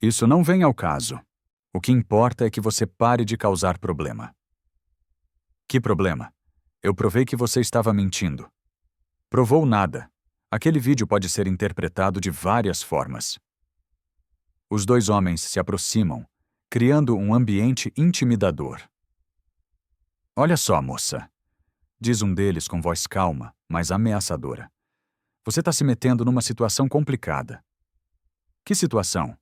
Isso não vem ao caso. O que importa é que você pare de causar problema. Que problema? Eu provei que você estava mentindo. Provou nada. Aquele vídeo pode ser interpretado de várias formas. Os 2 homens se aproximam, criando um ambiente intimidador. Olha só, moça, diz um deles com voz calma, mas ameaçadora. Você está se metendo numa situação complicada. Que situação?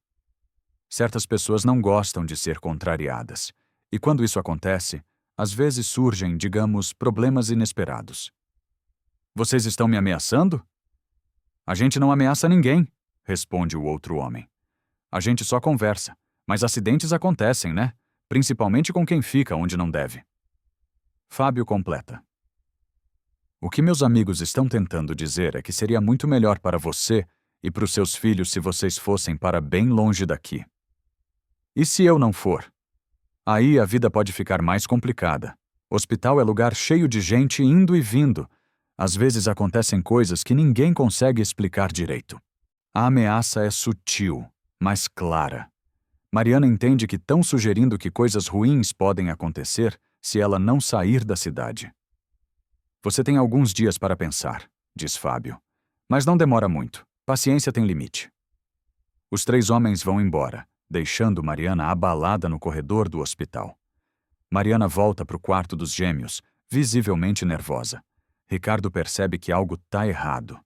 Certas pessoas não gostam de ser contrariadas, e quando isso acontece, às vezes surgem, digamos, problemas inesperados. Vocês estão me ameaçando? A gente não ameaça ninguém, responde o outro homem. A gente só conversa, mas acidentes acontecem, né? Principalmente com quem fica onde não deve. Fábio completa. O que meus amigos estão tentando dizer é que seria muito melhor para você e para os seus filhos se vocês fossem para bem longe daqui. E se eu não for? Aí a vida pode ficar mais complicada. Hospital é lugar cheio de gente indo e vindo. Às vezes acontecem coisas que ninguém consegue explicar direito. A ameaça é sutil, mas clara. Mariana entende que estão sugerindo que coisas ruins podem acontecer se ela não sair da cidade. Você tem alguns dias para pensar, diz Fábio. Mas não demora muito. Paciência tem limite. Os 3 homens vão embora, deixando Mariana abalada no corredor do hospital. Mariana volta para o quarto dos gêmeos, visivelmente nervosa. Ricardo percebe que algo tá errado.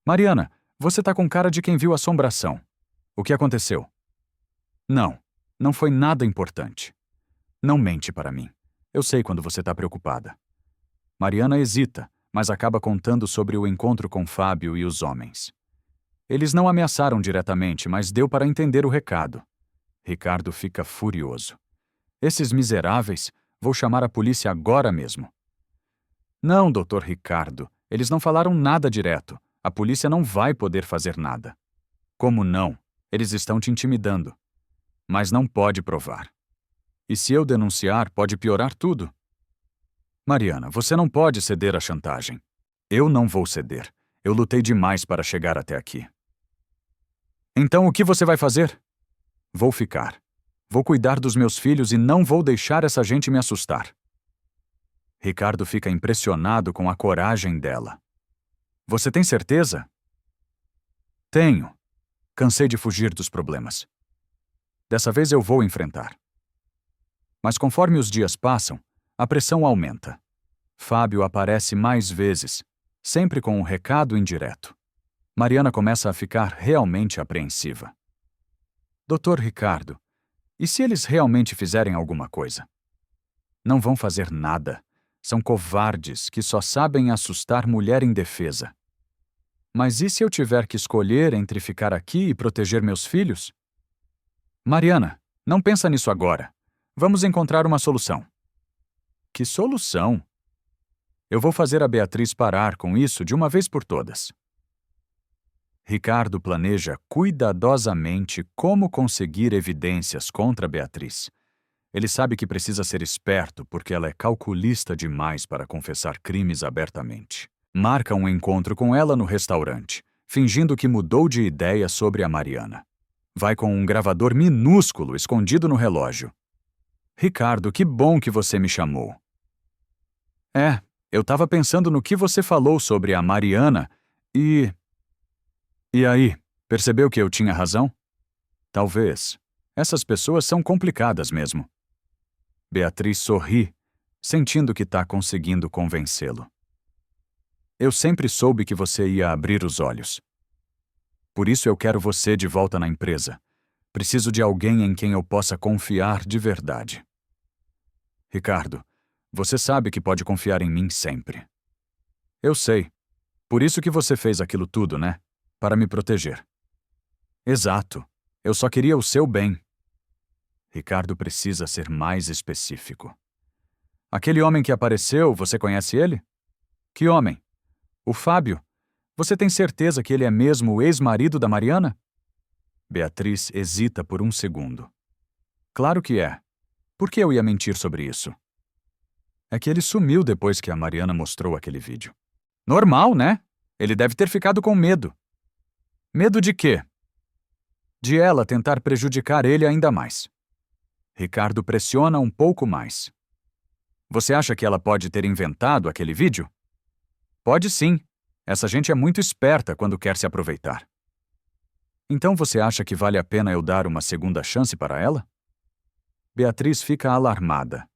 Mariana, você tá com cara de quem viu assombração. O que aconteceu? Não foi nada importante. Não mente para mim. Eu sei quando você tá preocupada. Mariana hesita, mas acaba contando sobre o encontro com Fábio e os homens. Eles não ameaçaram diretamente, mas deu para entender o recado. Ricardo fica furioso. Esses miseráveis, vou chamar a polícia agora mesmo. Não, doutor Ricardo, eles não falaram nada direto. A polícia não vai poder fazer nada. Como não? Eles estão te intimidando. Mas não pode provar. E se eu denunciar, pode piorar tudo. Mariana, você não pode ceder à chantagem. Eu não vou ceder. Eu lutei demais para chegar até aqui. Então o que você vai fazer? Vou ficar. Vou cuidar dos meus filhos e não vou deixar essa gente me assustar. Ricardo fica impressionado com a coragem dela. Você tem certeza? Tenho. Cansei de fugir dos problemas. Dessa vez eu vou enfrentar. Mas conforme os dias passam, a pressão aumenta. Fábio aparece mais vezes, sempre com um recado indireto. Mariana começa a ficar realmente apreensiva. Doutor Ricardo, e se eles realmente fizerem alguma coisa? Não vão fazer nada. São covardes que só sabem assustar mulher indefesa. Mas e se eu tiver que escolher entre ficar aqui e proteger meus filhos? Mariana, não pensa nisso agora. Vamos encontrar uma solução. Que solução? Eu vou fazer a Beatriz parar com isso de uma vez por todas. Ricardo planeja cuidadosamente como conseguir evidências contra Beatriz. Ele sabe que precisa ser esperto porque ela é calculista demais para confessar crimes abertamente. Marca um encontro com ela no restaurante, fingindo que mudou de ideia sobre a Mariana. Vai com um gravador minúsculo escondido no relógio. Ricardo, que bom que você me chamou. Eu estava pensando no que você falou sobre a Mariana e... E aí, percebeu que eu tinha razão? Talvez. Essas pessoas são complicadas mesmo. Beatriz sorri, sentindo que está conseguindo convencê-lo. Eu sempre soube que você ia abrir os olhos. Por isso eu quero você de volta na empresa. Preciso de alguém em quem eu possa confiar de verdade. Ricardo, você sabe que pode confiar em mim sempre. Eu sei. Por isso que você fez aquilo tudo, né? Para me proteger. Exato. Eu só queria o seu bem. Ricardo precisa ser mais específico. Aquele homem que apareceu, você conhece ele? Que homem? O Fábio. Você tem certeza que ele é mesmo o ex-marido da Mariana? Beatriz hesita por um segundo. Claro que é. Por que eu ia mentir sobre isso? É que ele sumiu depois que a Mariana mostrou aquele vídeo. Normal, né? Ele deve ter ficado com medo. Medo de quê? De ela tentar prejudicar ele ainda mais. Ricardo pressiona um pouco mais. Você acha que ela pode ter inventado aquele vídeo? Pode sim. Essa gente é muito esperta quando quer se aproveitar. Então você acha que vale a pena eu dar uma segunda chance para ela? Beatriz fica alarmada.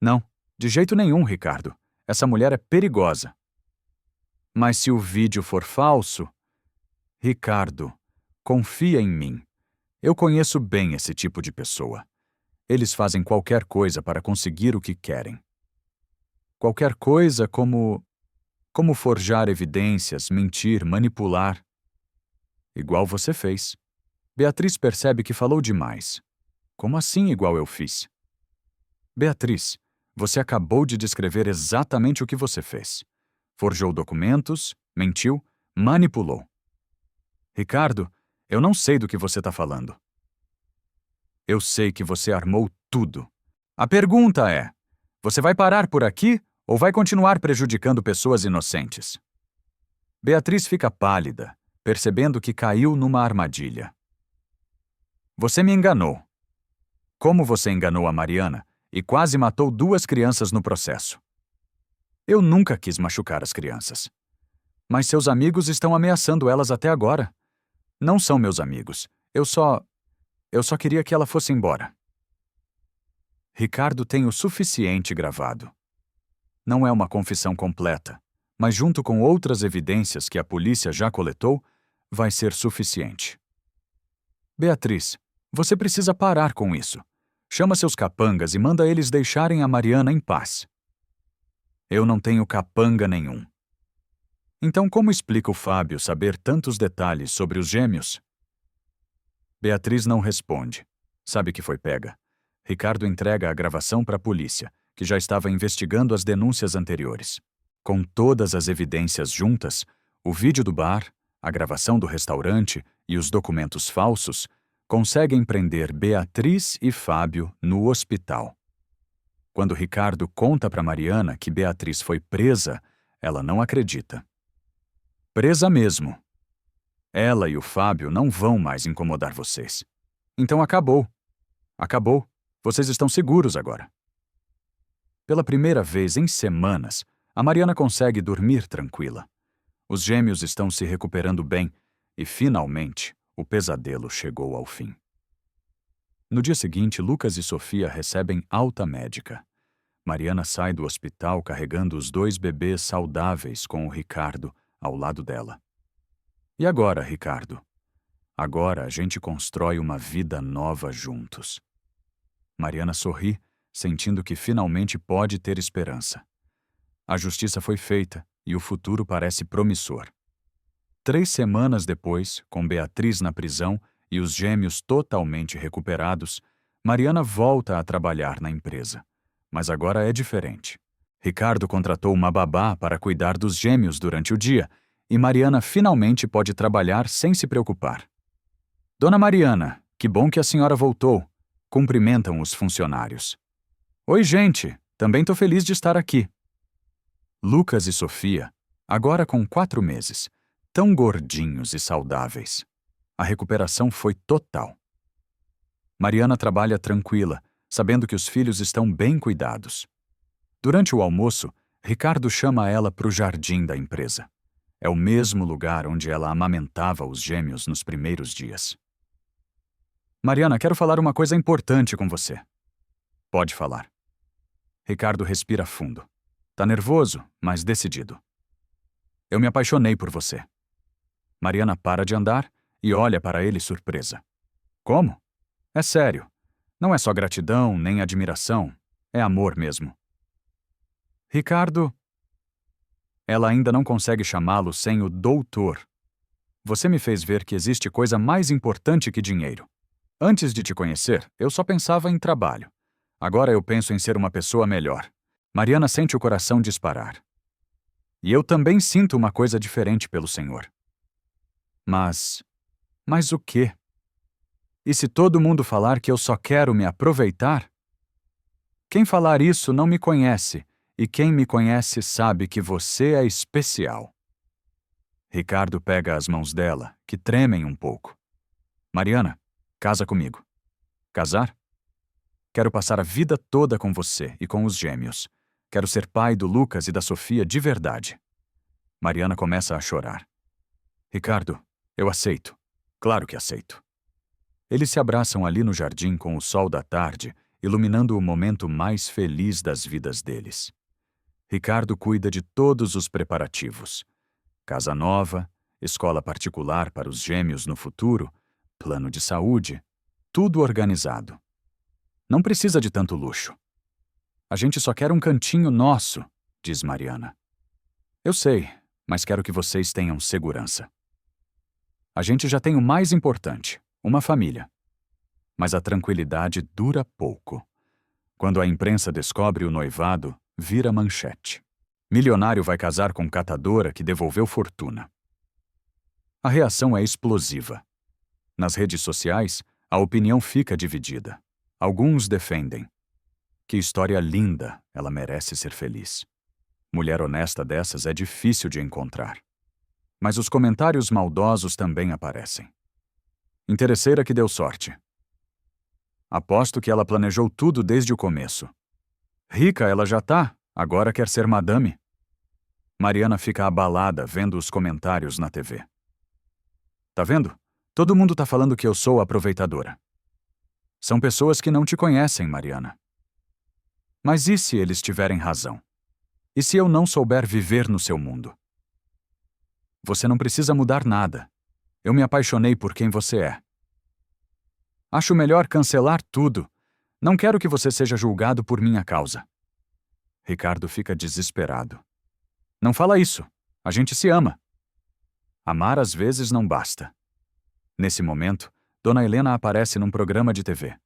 Não, de jeito nenhum, Ricardo. Essa mulher é perigosa. Mas se o vídeo for falso... Ricardo, confia em mim. Eu conheço bem esse tipo de pessoa. Eles fazem qualquer coisa para conseguir o que querem. Qualquer coisa como forjar evidências, mentir, manipular. Igual você fez. Beatriz percebe que falou demais. Como assim igual eu fiz? Beatriz, você acabou de descrever exatamente o que você fez. Forjou documentos, mentiu, manipulou. Ricardo, eu não sei do que você está falando. Eu sei que você armou tudo. A pergunta é: você vai parar por aqui ou vai continuar prejudicando pessoas inocentes? Beatriz fica pálida, percebendo que caiu numa armadilha. Você me enganou. Como você enganou a Mariana e quase matou 2 crianças no processo? Eu nunca quis machucar as crianças. Mas seus amigos estão ameaçando elas até agora. Não são meus amigos. Eu só queria que ela fosse embora. Ricardo tem o suficiente gravado. Não é uma confissão completa, mas junto com outras evidências que a polícia já coletou, vai ser suficiente. Beatriz, você precisa parar com isso. Chama seus capangas e manda eles deixarem a Mariana em paz. Eu não tenho capanga nenhum. Então como explica o Fábio saber tantos detalhes sobre os gêmeos? Beatriz não responde. Sabe que foi pega. Ricardo entrega a gravação para a polícia, que já estava investigando as denúncias anteriores. Com todas as evidências juntas, o vídeo do bar, a gravação do restaurante e os documentos falsos, conseguem prender Beatriz e Fábio no hospital. Quando Ricardo conta para Mariana que Beatriz foi presa, ela não acredita. Presa mesmo. Ela e o Fábio não vão mais incomodar vocês. Então acabou. Acabou. Vocês estão seguros agora. Pela primeira vez em semanas, a Mariana consegue dormir tranquila. Os gêmeos estão se recuperando bem e, finalmente, o pesadelo chegou ao fim. No dia seguinte, Lucas e Sofia recebem alta médica. Mariana sai do hospital carregando os 2 bebês saudáveis com o Ricardo ao lado dela. E agora, Ricardo? Agora a gente constrói uma vida nova juntos. Mariana sorri, sentindo que finalmente pode ter esperança. A justiça foi feita e o futuro parece promissor. 3 semanas depois, com Beatriz na prisão e os gêmeos totalmente recuperados, Mariana volta a trabalhar na empresa. Mas agora é diferente. Ricardo contratou uma babá para cuidar dos gêmeos durante o dia e Mariana finalmente pode trabalhar sem se preocupar. Dona Mariana, que bom que a senhora voltou. Cumprimentam os funcionários. Oi, gente, também tô feliz de estar aqui. Lucas e Sofia, agora com 4 meses, tão gordinhos e saudáveis. A recuperação foi total. Mariana trabalha tranquila, sabendo que os filhos estão bem cuidados. Durante o almoço, Ricardo chama ela para o jardim da empresa. É o mesmo lugar onde ela amamentava os gêmeos nos primeiros dias. Mariana, quero falar uma coisa importante com você. Pode falar. Ricardo respira fundo. Tá nervoso, mas decidido. Eu me apaixonei por você. Mariana para de andar e olha para ele surpresa. Como? É sério. Não é só gratidão nem admiração, é amor mesmo. Ricardo... Ela ainda não consegue chamá-lo sem o doutor. Você me fez ver que existe coisa mais importante que dinheiro. Antes de te conhecer, eu só pensava em trabalho. Agora eu penso em ser uma pessoa melhor. Mariana sente o coração disparar. E eu também sinto uma coisa diferente pelo Senhor. Mas o quê? E se todo mundo falar que eu só quero me aproveitar? Quem falar isso não me conhece, e quem me conhece sabe que você é especial. Ricardo pega as mãos dela, que tremem um pouco. Mariana, casa comigo. Casar? Quero passar a vida toda com você e com os gêmeos. Quero ser pai do Lucas e da Sofia de verdade. Mariana começa a chorar. Ricardo, eu aceito. Claro que aceito. Eles se abraçam ali no jardim com o sol da tarde, iluminando o momento mais feliz das vidas deles. Ricardo cuida de todos os preparativos. Casa nova, escola particular para os gêmeos no futuro, plano de saúde, tudo organizado. Não precisa de tanto luxo. A gente só quer um cantinho nosso, diz Mariana. Eu sei, mas quero que vocês tenham segurança. A gente já tem o mais importante, uma família. Mas a tranquilidade dura pouco. Quando a imprensa descobre o noivado, vira manchete. Milionário vai casar com catadora que devolveu fortuna. A reação é explosiva. Nas redes sociais, a opinião fica dividida. Alguns defendem. Que história linda, ela merece ser feliz. Mulher honesta dessas é difícil de encontrar. Mas os comentários maldosos também aparecem. Interesseira que deu sorte. Aposto que ela planejou tudo desde o começo. Rica ela já tá, agora quer ser madame. Mariana fica abalada vendo os comentários na TV. Tá vendo? Todo mundo tá falando que eu sou aproveitadora. São pessoas que não te conhecem, Mariana. Mas e se eles tiverem razão? E se eu não souber viver no seu mundo? Você não precisa mudar nada. Eu me apaixonei por quem você é. Acho melhor cancelar tudo. Não quero que você seja julgado por minha causa. Ricardo fica desesperado. Não fala isso. A gente se ama. Amar às vezes não basta. Nesse momento, Dona Helena aparece num programa de TV.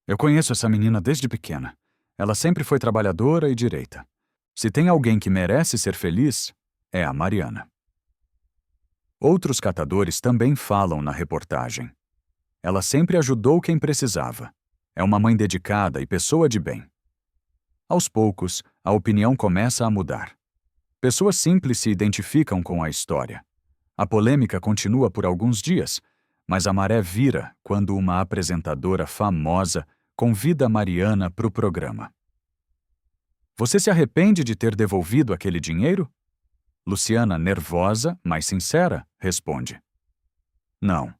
Eu conheço essa menina desde pequena. Ela sempre foi trabalhadora e direita. Se tem alguém que merece ser feliz, é a Mariana. Outros catadores também falam na reportagem. Ela sempre ajudou quem precisava. É uma mãe dedicada e pessoa de bem. Aos poucos, a opinião começa a mudar. Pessoas simples se identificam com a história. A polêmica continua por alguns dias, mas a maré vira quando uma apresentadora famosa convida Mariana para o programa. Você se arrepende de ter devolvido aquele dinheiro? Luciana, nervosa, mas sincera, responde. Não.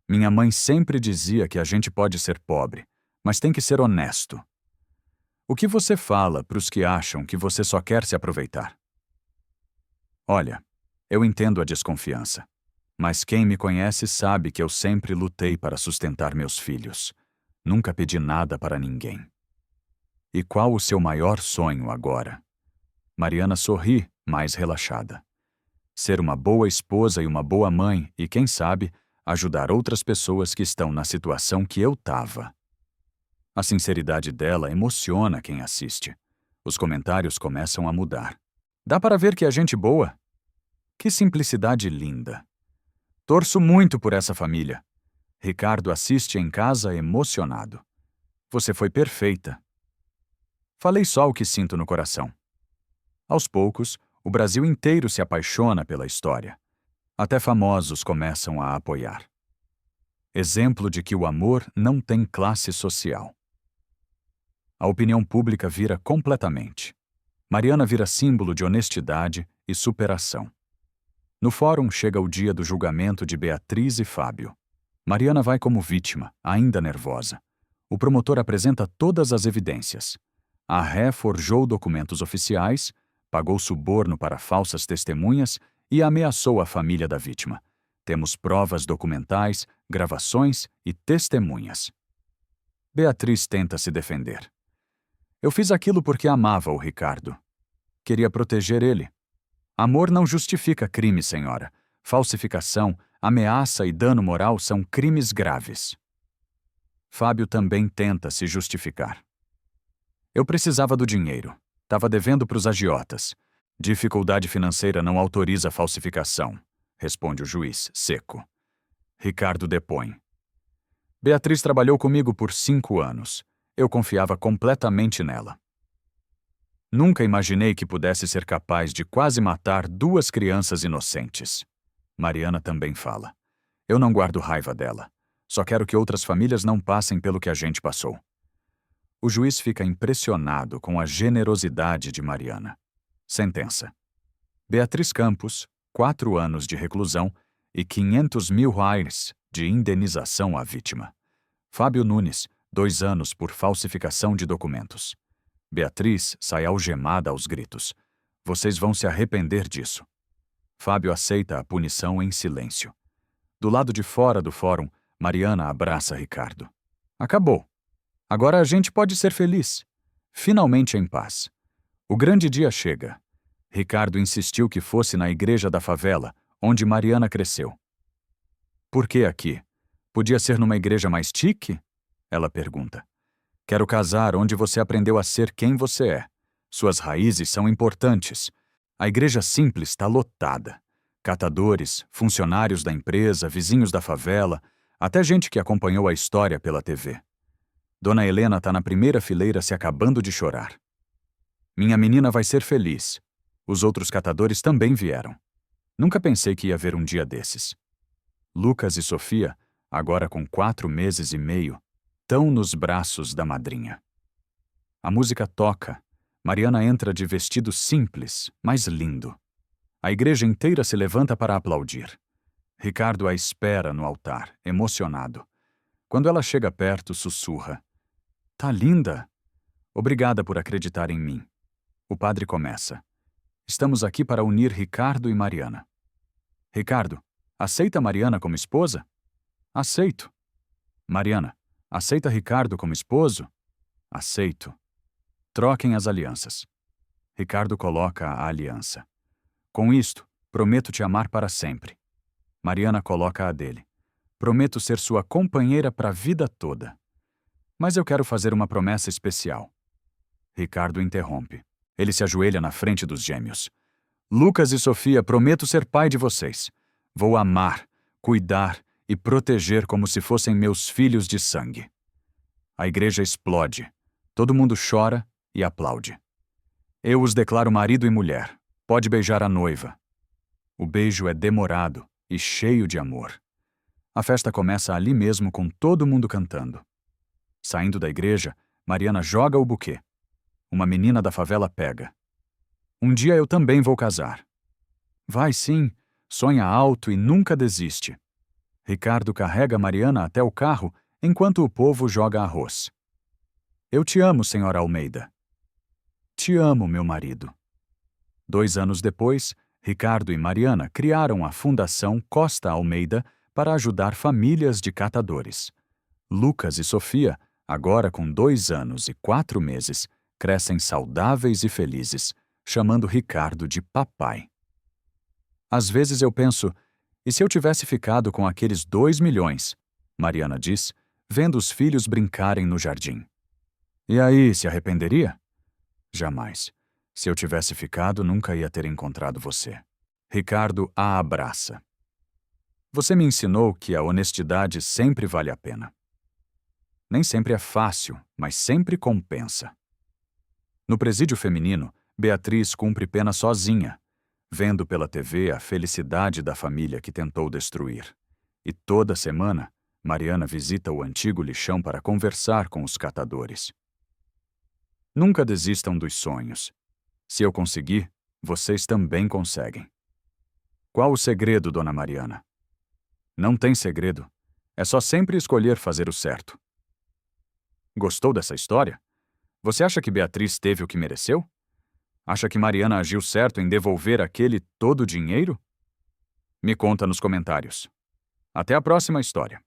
Minha mãe sempre dizia que a gente pode ser pobre, mas tem que ser honesto. O que você fala para os que acham que você só quer se aproveitar? Olha, eu entendo a desconfiança. Mas quem me conhece sabe que eu sempre lutei para sustentar meus filhos. Nunca pedi nada para ninguém. E qual o seu maior sonho agora? Mariana sorri, mais relaxada. Ser uma boa esposa e uma boa mãe e, quem sabe, ajudar outras pessoas que estão na situação que eu tava. A sinceridade dela emociona quem assiste. Os comentários começam a mudar. Dá para ver que é gente boa? Que simplicidade linda. Torço muito por essa família. Ricardo assiste em casa emocionado. Você foi perfeita. Falei só o que sinto no coração. Aos poucos, o Brasil inteiro se apaixona pela história. Até famosos começam a apoiar. Exemplo de que o amor não tem classe social. A opinião pública vira completamente. Mariana vira símbolo de honestidade e superação. No fórum chega o dia do julgamento de Beatriz e Fábio. Mariana vai como vítima, ainda nervosa. O promotor apresenta todas as evidências. A ré forjou documentos oficiais, pagou suborno para falsas testemunhas e ameaçou a família da vítima. Temos provas documentais, gravações e testemunhas. Beatriz tenta se defender. Eu fiz aquilo porque amava o Ricardo. Queria proteger ele. Amor não justifica crime, senhora. Falsificação, ameaça e dano moral são crimes graves. Fábio também tenta se justificar. Eu precisava do dinheiro. Estava devendo para os agiotas. Dificuldade financeira não autoriza falsificação, responde o juiz, seco. Ricardo depõe. Beatriz trabalhou comigo por 5 anos. Eu confiava completamente nela. Nunca imaginei que pudesse ser capaz de quase matar 2 crianças inocentes. Mariana também fala. Eu não guardo raiva dela. Só quero que outras famílias não passem pelo que a gente passou. O juiz fica impressionado com a generosidade de Mariana. Sentença. Beatriz Campos, 4 anos de reclusão e 500 mil reais de indenização à vítima. Fábio Nunes, 2 anos por falsificação de documentos. Beatriz sai algemada aos gritos. Vocês vão se arrepender disso. Fábio aceita a punição em silêncio. Do lado de fora do fórum, Mariana abraça Ricardo. Acabou. Agora a gente pode ser feliz. Finalmente em paz. O grande dia chega. Ricardo insistiu que fosse na igreja da favela, onde Mariana cresceu. Por que aqui? Podia ser numa igreja mais chique? Ela pergunta. Quero casar onde você aprendeu a ser quem você é. Suas raízes são importantes. A igreja simples está lotada. Catadores, funcionários da empresa, vizinhos da favela, até gente que acompanhou a história pela TV. Dona Helena está na primeira fileira se acabando de chorar. Minha menina vai ser feliz. Os outros catadores também vieram. Nunca pensei que ia ver um dia desses. Lucas e Sofia, agora com 4 meses e meio, estão nos braços da madrinha. A música toca. Mariana entra de vestido simples, mas lindo. A igreja inteira se levanta para aplaudir. Ricardo a espera no altar, emocionado. Quando ela chega perto, sussurra. Tá linda! Obrigada por acreditar em mim. O padre começa. Estamos aqui para unir Ricardo e Mariana. Ricardo, aceita Mariana como esposa? Aceito. Mariana, aceita Ricardo como esposo? Aceito. Troquem as alianças. Ricardo coloca a aliança. Com isto, prometo te amar para sempre. Mariana coloca a dele. Prometo ser sua companheira para a vida toda. Mas eu quero fazer uma promessa especial. Ricardo interrompe. Ele se ajoelha na frente dos gêmeos. Lucas e Sofia, prometo ser pai de vocês. Vou amar, cuidar e proteger como se fossem meus filhos de sangue. A igreja explode. Todo mundo chora e aplaude. Eu os declaro marido e mulher. Pode beijar a noiva. O beijo é demorado e cheio de amor. A festa começa ali mesmo com todo mundo cantando. Saindo da igreja, Mariana joga o buquê. Uma menina da favela pega. Um dia eu também vou casar. Vai sim, sonha alto e nunca desiste. Ricardo carrega Mariana até o carro enquanto o povo joga arroz. Eu te amo, senhora Almeida. Te amo, meu marido. 2 anos depois, Ricardo e Mariana criaram a Fundação Costa Almeida para ajudar famílias de catadores. Lucas e Sofia, agora com 2 anos e 4 meses, crescem saudáveis e felizes, chamando Ricardo de papai. Às vezes eu penso, e se eu tivesse ficado com aqueles 2 milhões? Mariana diz, vendo os filhos brincarem no jardim. E aí, se arrependeria? Jamais. Se eu tivesse ficado, nunca ia ter encontrado você. Ricardo a abraça. Você me ensinou que a honestidade sempre vale a pena. Nem sempre é fácil, mas sempre compensa. No presídio feminino, Beatriz cumpre pena sozinha, vendo pela TV a felicidade da família que tentou destruir. E toda semana, Mariana visita o antigo lixão para conversar com os catadores. Nunca desistam dos sonhos. Se eu conseguir, vocês também conseguem. Qual o segredo, dona Mariana? Não tem segredo. É só sempre escolher fazer o certo. Gostou dessa história? Você acha que Beatriz teve o que mereceu? Acha que Mariana agiu certo em devolver aquele todo o dinheiro? Me conta nos comentários. Até a próxima história.